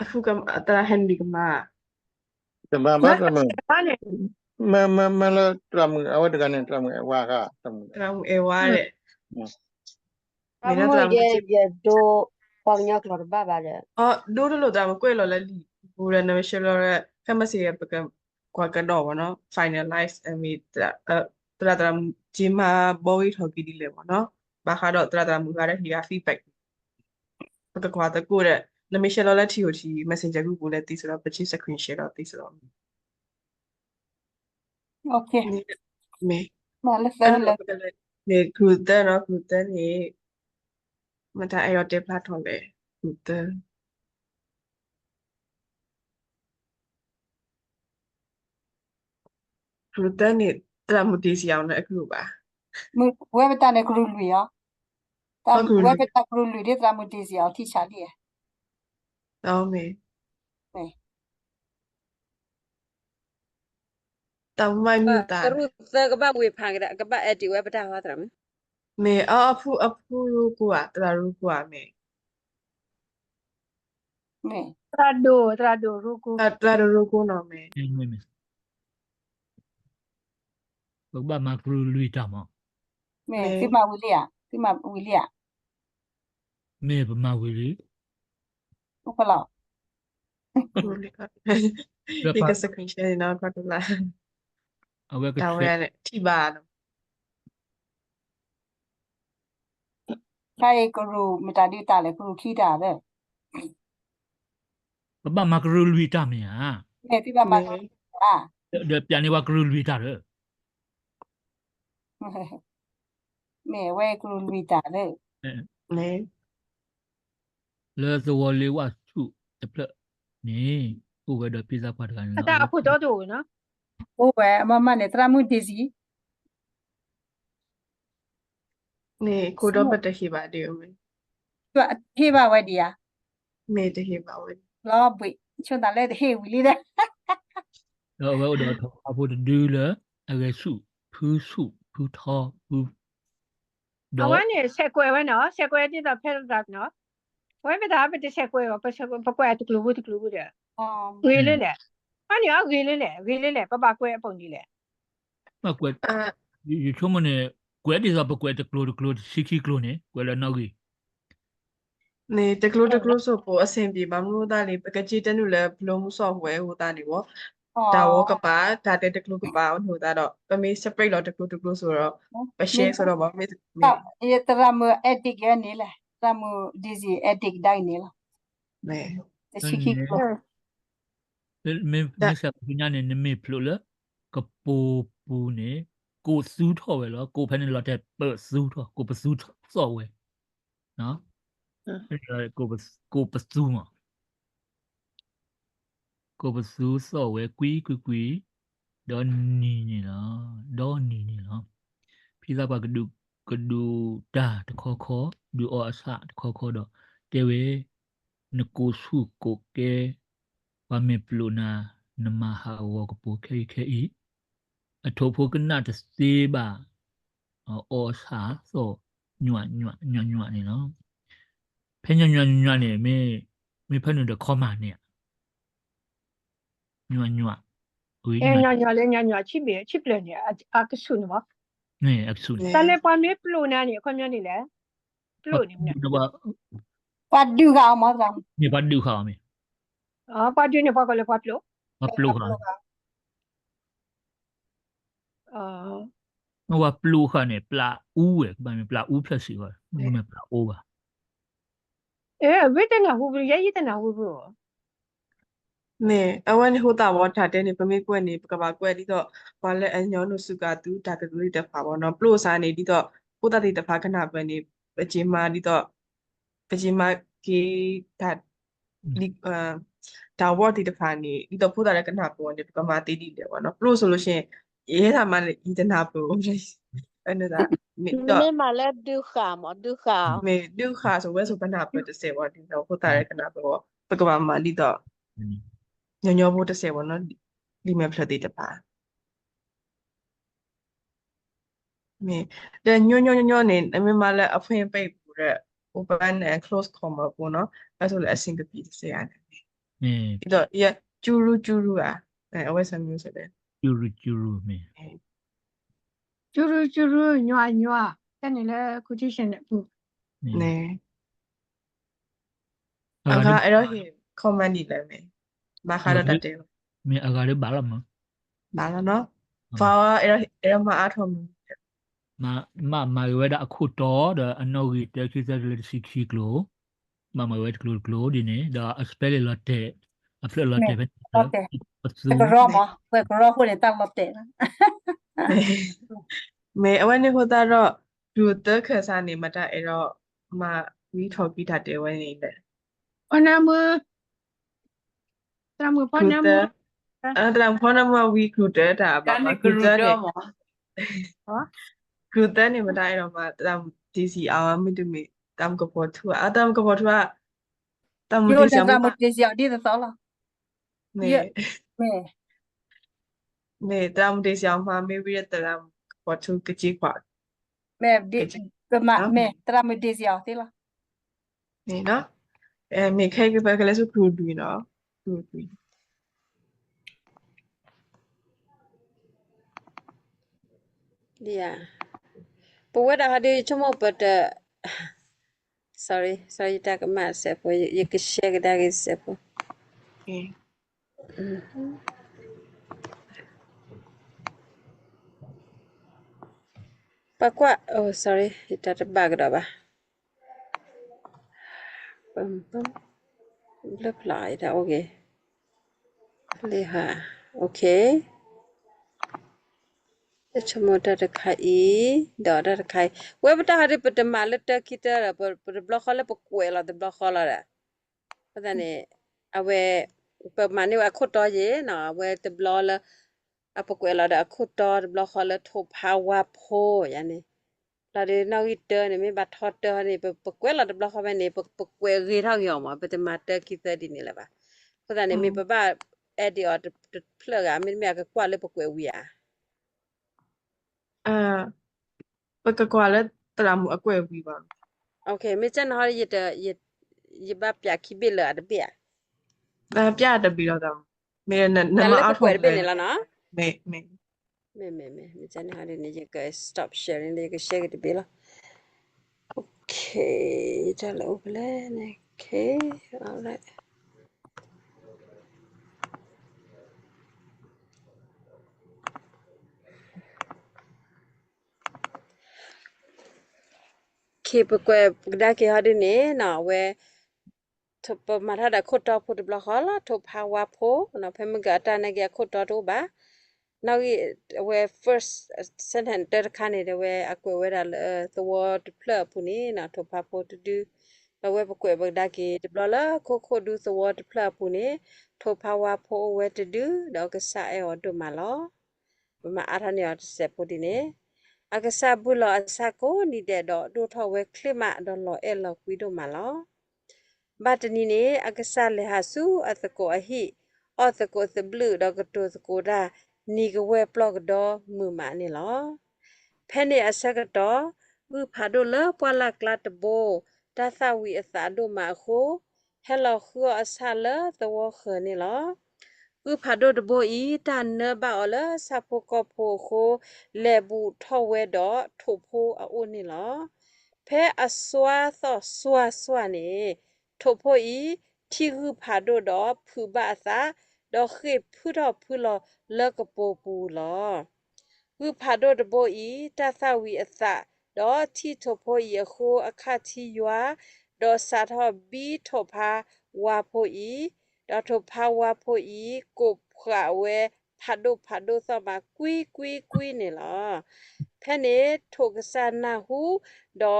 အဖူကတရာ Henry ကမာ แต่บ้านบ้านมัน ဘာနေ มันแล้วตรามือเอาไว้ด้วยกันเนี่ยตรามือว่าก็ตรามือ တရာမှုအေဝါတဲ့ 他们也都帮人家搞的爸爸的， အော်ဒိုးလို့တရာမှုကွဲလော်လဲလီဘူရနမရှလော်ရဲဖမစီရပကကွာကတော့ဘောနော် finalize အမီတရာဂျီမာဘောဝီထော်ကီဒီလေဘောနော်ဘာခါတော့တရာမူရတဲ့ဟီက feedback ပကကွာတကိုတဲ့နမရှလော်လဲထီကိုချီ messenger group ကိုလည်းတီးဆိုတော့ပချီ screen share တော့တီးဆိုတော့ okay မေ มาแล้ว အဲ့ แล้ว လိုနေ group တဲ့နော် group တဲ့နေမတာအဲ့တော့ dev လာထော်လေ group တဲ့ group တဲ့နေတရာမူတီစီအောင်လည်းအခုပါ มือเว็บตาในกรุ๊ปลุยอ่ะตาม group เว็บตากรุ๊ปลุยได้ตามมุติสิเอาที่ชาลี တော့မေတောင်မိုင်းမြူတာ ကရုသကဘဝေဖန်ကြကဘအတီဝဲပတာဟောတရမ မေအဖူရူကွာတရာရူကွာမေ นี่ တရာဒိုရုကို တရာရူကွနော်မေ မေဘာမကရူလူတာမ นี่ที่มาวิเลียที่มาวิเลีย မေဘာမဝီလီ ลูกเปล่า ရူလီကဒီကစကရင်ရှယ်နော်ကတ်လာ အဝဲက တောင်းရတဲ့ထိပါတော့ ใครกรุ๊ปมันตาดีตาเลยกรุ๊ปขี้ตาเด้อ ဘာမကရူလူတာမယာ นี่ที่มาอ่ะ เดี๋ยวပြန်နေဝကရူလူတာရ นี่เว้ยกรุ๊ปลุยตาเด้อ နေ လေသဝလေးဝစုတပလနေဥဝဲတော့ပြစားပါတကန် အတာအခုတော့တို့နော် โอ้เว้ยมะเนี่ยตรามุติสิ နေကိုတော့ပတ်တခိပါတေမေ ตัวเฮบาเว้ยดิอ่ะ မေတခိပါဝဲ ล้อบุชุนตาเลยเฮวิลีเด้อ တော့ဝဲတော့အဖို့ဒူလအကဲစုဖူးစုဖူးထောဖူး အဝနေဆက်ကွယ်ဝဲနော်ဆက်ကွယ်တိတော့ဖဲတာနော်ဝဲမတာပဲဆက်ကွယ်ရောပကွယ်တကလူဘူးတဲ့ อ๋อ ဝေးလေးလေအနီဝေးလေးလေပပကွယ်အပုံကြီးလေ မကွက်ယူချုံမနေ ကွဲဒီဆိုပကွဲတကလိုရှိခိကလိုနေကွဲလနောက်ကြီး နေတကလို့ဆိုပိုအဆင်ပြေပါမလို့သားလေးပကကြီးတနုလည်းဘလုံးမှုဆော့ဝဲဟိုသားနေပေါ့ဒါဝကပါဒါတဲ့တကလို့ကပါဟိုသားတော့ပမေး separate တော့တကလို့ဆိုတော့ပရှဲဆိုတော့ဗောမေ ये तरा मु एटिक है नीला तरा मु डिजी attic die नीला မဲ ते शिखी को မဆက်ပညာနေမေဖလို့လကပူပူနေကိုစူးထော်ပဲလောကိုဖက်နေလောတဲ့ပတ်စူးထော်ကိုပစူးစော်ဝဲနော်ကိုပစူးမှာကိုပစူးစော်ဝဲကွီဒေါ်နီနေလားဖိသာပါကဒူဒါတခေါ်ဒူအော်အစတခေါ်တော့တေဝေနကိုစုကိုကဲဝမေပလူနာနမဟာဝကပူခဲအထောဖို့ကနာတစေးပါအော်စာဆိုညွတ်နေနော်ဖညညွတ်နေမေဖနုတခေါ်မနေညွတ်ဦး ညချိပလနေအကဆုနမ နေအဆုနေ တလည်းပွားမေပလိုနာနေခွန်မြနေလေပလိုနေမ တော့ पड्डू का मत နေပါဒူခါမေ ပါတူနေပါကလည်းပါပလို မပလူခါ ว่าปลูค่ะเนี่ยปลาอู๋เว้ยปลาอู๋ဖြတ်စီပါမပလာအိုးပါ ဝိတနာဟုဘရရတနာဟုဘ နေအဝန်ဟိုတာဝတာတဲ့နေပမေကွက်နေကဘာကွက်ဒီတော့ဘာလဲအညောနုစုကတူဒါကလေးတဖာပေါ့နော်ပလို့စားနေဒီတော့ပိုတာတိတဖာခဏပဲနေပကြီးမာဒီတော့ပကြီးမာကေဒါဒီဒါဝတိတဖာနေဒီတော့ပိုတာလည်းခဏပေါ်နေကမာတီးတီးတယ်ပေါ့နော်ပလို့ဆိုလို့ရှိရင်ရေးထားမှလည်းဤတနာပေါ်အဲ့ဒါမိတော့ Me male du kha မေဒုခါဆိုဝဲဆိုခဏပဲတစ်စက်ပေါ့ဒီတော့ပိုတာလည်းခဏပေါ်ပကဘာမာဒီတော့ညောဖို့တစ်စက်ပေါ့နော်ဒီမဲ့ဖလက်တိတပါ မေတဲ့ညညနေအမေမလည်းအဖွင့်ပိတ်ပူတဲ့ open and close comma ပေါ့နော်အဲ့ဆိုလည်းအဆင်ကပြေစေရတယ်ပြီးတော့ကျူရူအဝဲဆမ်းမျိုးဆိုတဲ့ ကျူရူမေ ကျူရညွာတဲ့နေလေခုချရှင်နေဘူး နေအခါအဲ့တော့ comment ဒီလည်းမေဘာခါရတတဲ့ မေအဂါရဘာလမ ဘာလားနော်ဘာအဲ့တော့မအားထုံး မဝဲတာအခုတော့အနော်ကြီးတက်ခိစလက်စီခီကလိုမဝဲကလိုဒီနေဒါအစပယ်လက်တဲ့အဖလက်လက်တဲ့ lotte ko roma ko ro ko le ta lotte မေအဝဲနေဟိုတာတော့လူတက်ခစားနေမတအဲ့တော့မဝီထော်ပြီးတာတဲဝဲနေတယ် အနာမတရမပနာမ အဲ့ဒါဖနမဝီကလူတဲတာပါမကလူတဲနေကလူတဲနေမတအဲ့တော့မတမ်ဒီစီအောင်မတူမီတမ်ကပေါ်ထူအတမ်ကပေါ်ထူတမ်ဒီစီအောင် mo te sia di ta la နေတမ်ဒီစီအောင်မမေဝီတမ်ပေါ်ထူကကြီးခွာ me di ke ma me tra mo te sia ti la နေနော်မေခဲကပဲကလေးစုကလူဒူနော်ကလူဒူ Yeah. But what I do tomorrow, but sorry, take a myself. You can share that is simple. Okay. But what? Oh, sorry, it had a bag rubber. Reply that okay. Leha. Okay. ချမတတခိုင်ဒေါ်တခိုင်ဝဲပတာရပတမလတခိတရပဘလခလပကွဲလာဒဘလခလာရပဒနေအဝဲပမနေအခုတော့ရေနော်ဝဲတဘလလအပကွဲလာဒအခုတော့ဘလခလထဘဟာဝဖိုယနေလာဒီနောက်ဟီတနေမဘတ်ဟတ်တနေပကွဲလာဒဘလခမနေပကွဲရီထောက်ရောမှာပတမတခိတဒီနေလာပါပဒနေမပပအဲ့ဒီအော်ဖလကမင်းမြကကွာလေပကွဲဝီယာပကကွာလဲတရာမူအကွဲဝီပါ Okay မချန်ဟာရဘပြခိဘလာတပြပြတပြီးတော့မေနမအောက် ကွယ်ပဲနေလားနော်မေ me jane ha de ne ye ka stop sharing de ka share de bela okay jalo oble ne okay all right keep ko da ke ha de ne na we to pa ma tha da khot to phu de bla khala to power pho na phe ma ga ta na ge khot to ba now we first sentence ter khane de we akwe we da the word plug pu ni na to pa pho to do we pa kwe ba da ke de bla la kho do the word plug pu ni to power pho we to do da ka sa e o do ma lo ma a tha ne o se pu di ne aka sa bu lo sa ko ni de do tho we clip ma do lo e lo kwi do ma lo batani ne akasa le hasu athako ahi athako the blue dog to the koda ni gwe plug do mu ma ni lo phene asaka do bu phado la pwala klat bo ta sa wi asa do ma kho hello khu asa la the wo kho ni lo bu phado de bo i ta ne ba ola sa pho ko pho kho le bu tho we do tho pho a o ni lo phe aswa tho swa ni tho pho i thi gu phado do phu ba sa do khip phu do phu lo le ko po pu lo gu phado de bo i ta sa wi asa do thi tho pho i kho akha thi ywa do sa tho bi tho pha wa pho i do tho pha wa pho i ko phwa we phado sa ma quy ni lo phane tho ka sa na hu do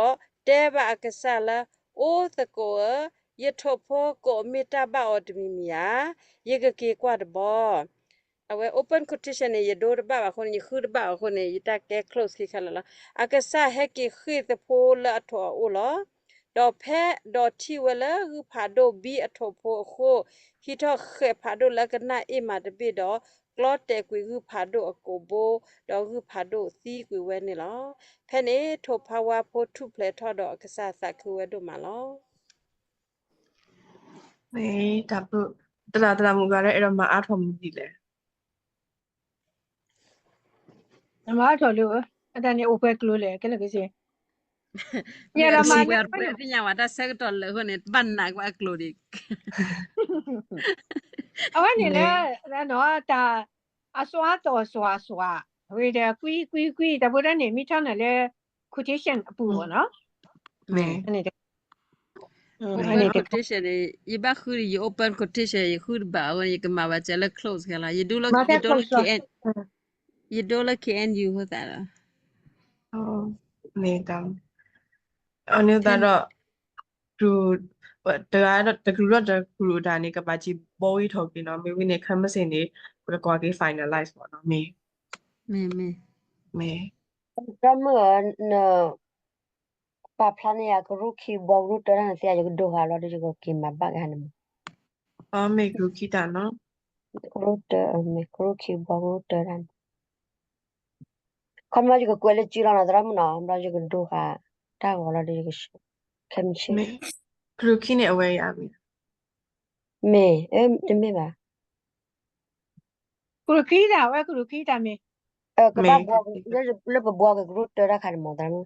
te ba ka sa la o the ko ye tho pho ko mi ta ba o de mi ya ye ka ke kwa de bo awe open quotation ne ye do de ba khon ye khu de ba khon ne ye ta ke close ki khala la akasa he ki khi the pho la tho o lo do phe do thi wala hu pha do bi a tho pho kho hi tho khe pha do la ka na e ma de bi do klot te kwi hu pha do a ko bo do hu pha do si kwi we ni lo phe ne tho pha wa pho thu ple tho do akasa sa khu we do ma lo ဒါပုတလာမူကလည်းအဲ့တော့မအားထုတ်မှုကြည့်လဲ Nama to lu ada ni ope klo le kele ke se. Ya me la ma si ne. wer pe nya wa da sector le ho ne ban na kwa klodi Awan ni le no ta aswa to swa. We de kui da bu da ni mi cha ne le quotation apu no. မဲ Ani de. open quotation ye ba khu ye open quotation ye khu ba wa ye ma ba che le close kala ye do lo Ma ta ye do lo close lo. kn ye do lo kn you ho ta la ဟုတ်နေတာအနေတော့သူတရားတော့တကူတော့တကူဒါနေကပါချီပေါ်ရီထုတ်ပြီးနော်မေဝင်းနေခမစင်နေဘယ်ကွာကေ finalize ပေါ့နော်မေ me မဲ Drama na pa plan ya guru ki bo ru to na sia yo do ha lo de ko ki ma ba ga na အော်မေဂရုခိတာနော် guru to me guru ki bo ru to na kon ma yo ko le chi la na drama na ma yo do ha ta go lo de ko kem chi မဲဂရုခိနေအဝဲရပြီ me de me ba Kuru ki da we kuru ki da me. ka ba bo le bo ga guru to ra kha mo drama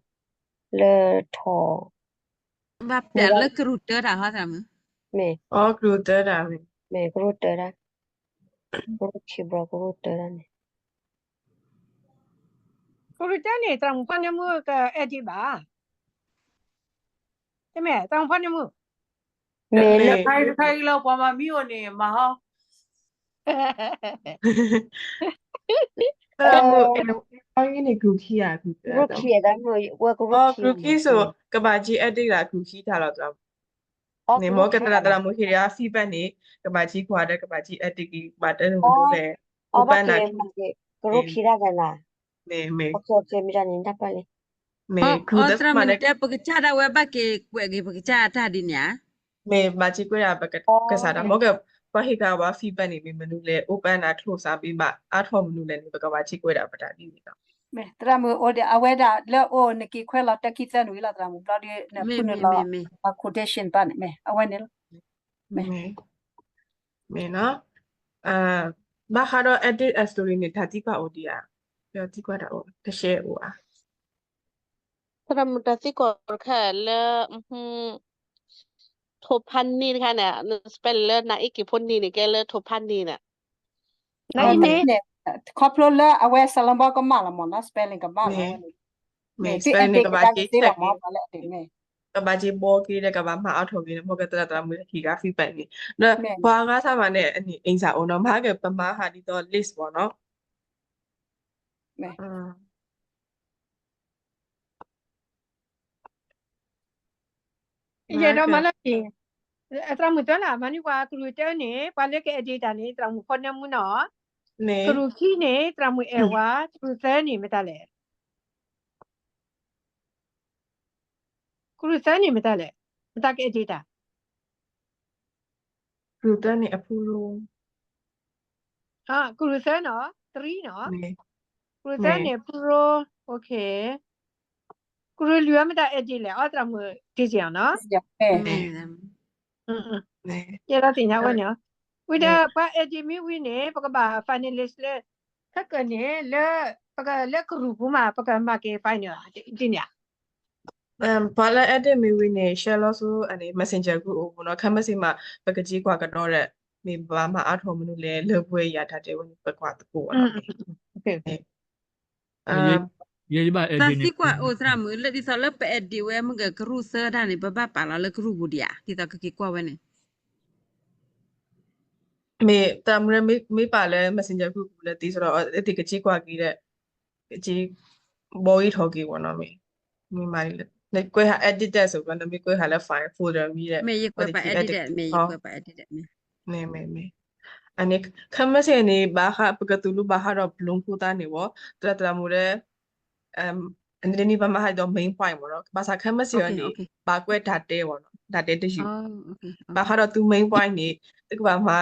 le tho ba pya le recruiter da ha ta me me အော်ဂရုတဲတာမေ me guru to ra guru ki bo guru to ra ne Kuru ta ni tang pa ne mu ka edit ba. Te me tang pa ne mu. me le Khai lo pa ma mi o ne ma ha အဲ့မို့အဲ့ရင်းနေဂရုခိရဂရုတဲ guru တော့ ki da mo wa guru အော် ki ဂရုခိဆိုကဘာကြီး edit လာဂရုခိထားတော့တော့နေမောကတလာမူခေရ feedback နေကဘာကြီးခွာတဲ့ကဘာကြီး edit ကြီးပါတယ်လို့လေ Oba open ke နာ guru khira gana. မေ Okay, mira ni nda pale. မေဂရုတဲ otra မှာ me လည်း te pa cha da we ba ke pa cha ta di nya မေဘာကြီးကိုရပကစားတာမောကဘာဟိကဘာ feedback နေပြီမနုလေ open နာ close စားပြီးမှအားထောမနုလေနေပကဘာကြီးကိုရပတာဒီတော့ me drama o de aweda le o ne ki kwela ta ki tanu ila drama bla de na punu la quotation pan me awene မေနော်ဘာခါတော့ edit story နဲ့ဓာတိက audio ပြောကြည့်ကြတာတရှယ်ဟို Tramutasi korkhala thophanni kana speller na ikiponni ni kele thophanni na နိုင်မေ ခေါပလိုလာအဝဲဆလမ်ဘကမလာမနော် spelling ကမလာဝဲမေတိအတေကတာကတိလာမပါလေတေမေ ကဘာကြီးဘောကီတဲ့ကဘာမှာအောက်ထုတ်ပြီးတော့ဘောကတတမခီက feedback နေနော်ဘာငါစားမှာနဲ့အင်းစာအောင်တော့မားကပမာဟာဒီတော့ list ပေါ့နော် မေ ရေတော့မလာပြီအတရမတော်လာမနီကွာကလူတဲနေပါလက်ကအဒေတာနေတရမခေါ်နေမှုနော် နေ ကလူခီနေတရမအဲဝါသူသဲနေမတလဲကလူသဲနေမတလဲမတကအဒေတာ လူတန်းနေအဖူလို ဟာကလူသဲနော်3နော် နေ ကလူသဲနေ pro okay ကလူလူမတအဒေလဲအတရမဒီကြနော် နေ နေ ရတော့တင်ရဝနော်ဝိဒါပါအဂျီမီဝိနေပကဘာ finalist လေခက်ကနေလေပကလက်ကရူပမာပကမာကေ final တင်ရ ဘာလဲ edit မီဝီနေ share လို့ဆိုအနေ messenger group ဘောနော်ခမစီမှာပကကြီးကွာကတော့တဲ့မိဘာမှာအထောမလို့လေလေပွဲရထားတယ်ဝင်ပကွာတကူပေါ့နော် okay ရေပါ edit Tasi kwa tramu le di sala pe edi we mga cruiser da ni baba pala le cru budia di ta ke kwa we ne မေတမရမေပါလဲ messenger group ကိုလည်းတီးဆိုတော့အဲ့ဒီကကြီးကွာကြီးတဲ့ကြီးဘော်ကြီးထော်ကြီးပေါ့နော်မေမိုင်လေကွဲဟာ edited ဆိုတော့မေကွဲဟာလဲ file folder မီတဲ့ me ye kwa pa edit me ye kwa pa edit me မေအနေခမစနေဘာခပကတူလူဘာဟာတော့ဘလုံးဖူတာနေဘောတတမူတဲ့အနေနေဘာမဟာတော့ main point ပေါ့နော်ဘာသာခမစရနေဘာကွဲဓာတ်တဲပေါ့နော်ဓာတ်တဲတရှိ oh okay ဘာဟာတော့သူ main point နေတကဘာမှာ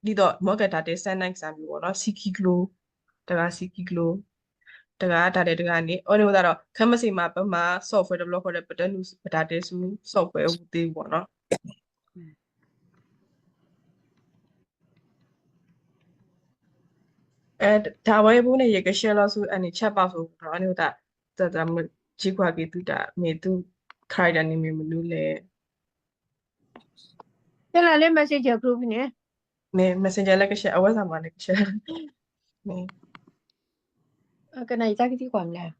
ဒီတော့မော့ကဓာတ်တဲစန်နိုင်စာမျိုးပေါ့နော် CK glow တက CK glow တကဓာတ်တဲတကနေအော်နေတော့ခမစမှာပမာ software develop ခေါ်တဲ့ပတနုဓာတ်တဲစု software ဦးသေးပေါ့နော်ဒါဝဲဘူးနဲ့ရေကရှယ်လို့ဆိုအနေချက်ပေါ့ဆိုတော့အနေဒါမကြီးခွာပြီးတူတာမေသူခိုင်တယ်နေမလို့လေ ကျလာလေ messenger group နေ နေ messenger လည်းကရှယ်အဝဲဆောင်ပါနဲ့ကရှယ်နေ ကနေကြကြည့်ကွာမလား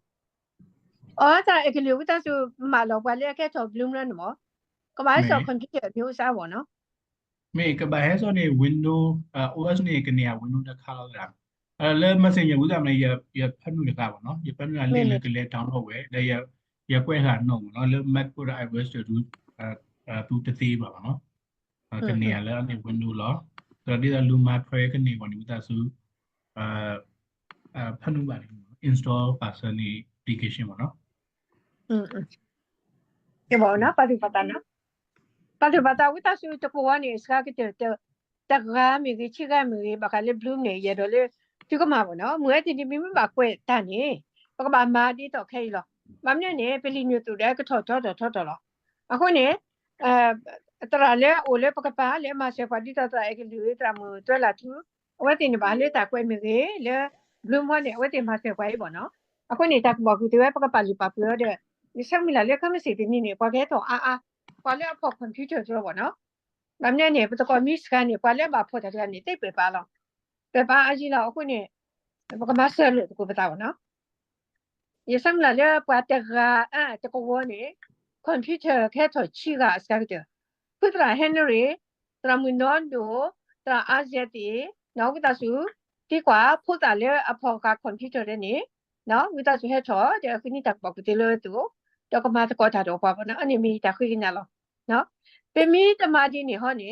အော်ဒါအကလေးဝတ်ဆိုမလောပါလေကဲတော့ bloom ရနော်ကဘာဆို computer မျိုးစားပေါ့နော် မေကဘာဟဲဆိုနေ window OS နေကနေ window တစ်ခါလောက်လာလဲ messenger ဦးသားမလေးရဖတ်လို့ရတာပေါ့နော်ရဖတ်လို့လေးလေကလေး download ဝဲလဲရကွဲဟာနှုတ်နော်လဲ mac ကို iOS တူတူတသေးပါနော်ကနေလဲအနေ window လောဆိုတော့ဒီလူမ tray ကနေဝင်ဦးသားစုဖတ်လို့ပါလိမ့် install person application ပေါ့နော် ကဘောနော်ပါတိပတာနော်ပါတိပတာဝိတာစုတကောကနေစကားကတဲ့တကါမီကြီးချိကမီဘာကလေ bloom နေရတော့လေဒီကမှာပေါ့နော်မွေးတင်ဒီမိမပါကွဲတန်နေပကဘာမာဒီတော့ခဲလောမမနဲ့နေပလီမျိုးတူတဲ့ကထော်လောအခုနေတရလေအိုလေပကပါလေမဆေဖာဒီတာအဲ့ကလူတရမတွဲလာသူဝဲတင်နေပါလေတာကွဲမီလေ bloom ဟောနေဝဲတင်မဆေဖာပေါ့နော်အခုနေတက်ဘောကူတဲ့ပကပါလီပါပြောတဲ့ဒီဆက်မလာလေကမစီတင်နေပွားခဲ့တော့ပွားလေအဖို့ computer ဆိုတော့ဗောနော်မမနဲ့ပတကောမီစကနေပွားလေပါဖို့တဲ့ကနေတိတ်ပဲပါလောပဲပါအကြီးလောက်အခုနေပကမဆယ်လို့ကိုပတာဗောနော်ဒီဆက်မလာလေပွားတဲ့ကတကောဝနေ computer ခဲတော့ချီကစကားတဲ့ပုဒရာ Henry တရမွန်နော်ဒိုတရအာဇယတီနောက်ကတဆူဒီကွာဖို့တာလေအဖို့က computer တဲ့နေနော်ဝိတာဆိုဟဲ့တော့ဒီခုနိတက်ပေါ့ကတိလို့တူတော့ကမတ်ကောတာတော့ပါဘောနော်အနေမီတခွေးနေလောနော်ပမီတမဒီနေဟောနေ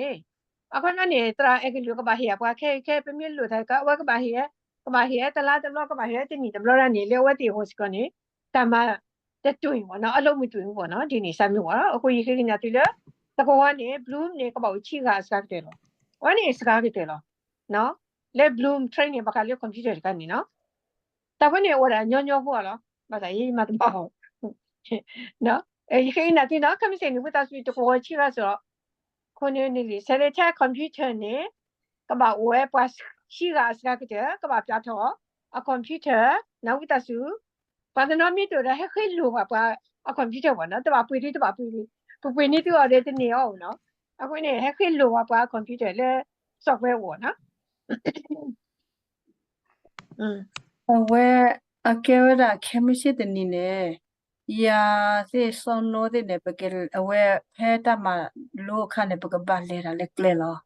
အခုကနေတရာအကလူကဘာဟိယပွားခဲပမီလူထိုက်ကဝကဘာဟိယတလားတလောကဘာဟိယတင်နီတဘလရနေလေဝတိဟောစကနေတမတတွင်ဘောနော်အလုံးမတွင်ဘောနော်ဒီနေစမျိုးရောအခုရေခိနေတူလေတကောကနေ bloom နေကပေါ့ချီကစကားတယ်လောဝနေစကားတယ်လောနော်လေ bloom training ဘာကလေ computer ကနေနော်တပနေဝရညညဖို့လောမသာရေးမတပေါ့နော်အဲ့ဒီနေနော်ကမစင်ဝတ်တာဆွေတကောချီရဆိုတော့ခုနေနေလေဆယ်လက်ချက် computer နဲ့ကဘာ web ပွားချီကစကားတဲ့ကဘာပြတော့ a computer now with us but the no me to the heck look up a computer one not about pretty but we need to order the neo no I when a heck look up a computer le software one where a camera chemistry the nine ya se son no de ne because aware peta ma lo kan ne because ba le like lo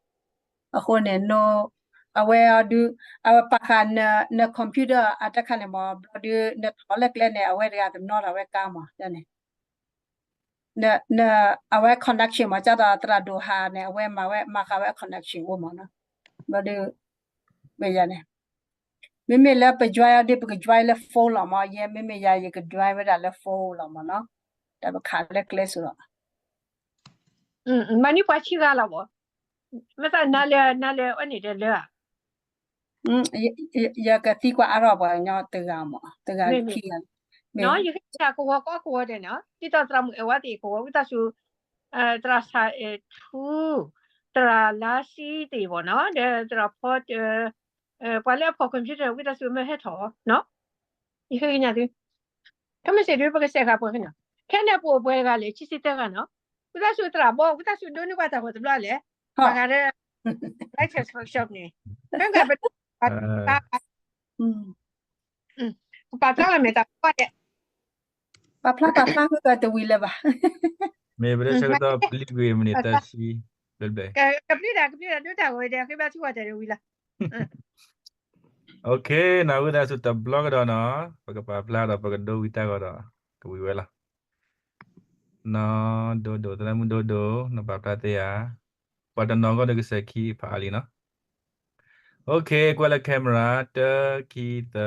a hone no aware do our pakan na computer ata kan ne mo do ne like le ne aware ya no aware ka ma ne na aware connection ma cha da tra do ha ne aware ma ka aware connection wo ma na ba do be ya ne me la pe joy de pe joy la phone la ma ye me ya ye ke joy ba da la phone la ma no da ba kha le kle so mani pa chi ga la bo me ta na le ani de le ya ka ti kwa ara ba nya te ga mo te ga ki ya no you can ko de no ti ta tra mu e wa ti ko ta su tra sa tu tra la si ti bo no de tra po pa le po computer wi ta su me he tho no you can ya ti come se de ba ke se ga po no ke ne po bo ga le chi si te ga no wi ta su tra bo wi ta su do ni kwa ta ko de la le ba ga de access workshop ni kan ga ba pa tra la me ta pa de pa pla ko ta wi le ba me bre sa ka pli we mne ta si bel be ka pli da do ta ko de ke ba chi wa de wi la okay na we da su ta blog da na pa ka pa pla da pa ka do wi ta ko da ka wi we la no do ta mu do na pa pla te ya pa da no ko de se ki pa ali na okay kwa la camera ta ki ta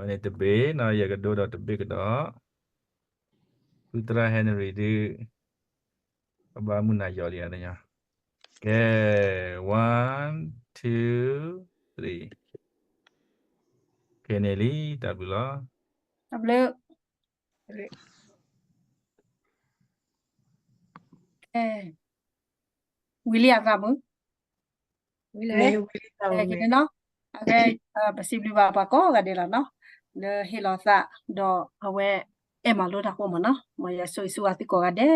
ne te be na ya ka do da te be ka da Putra Henry di ba mu na yo li ya okay 1 2 3 Keneli tabula able William ra mu William ke no okay possibly ba ko ga de la no le hilo sa do awe e ma lo da ko mo no mo ya so su ati ko ga de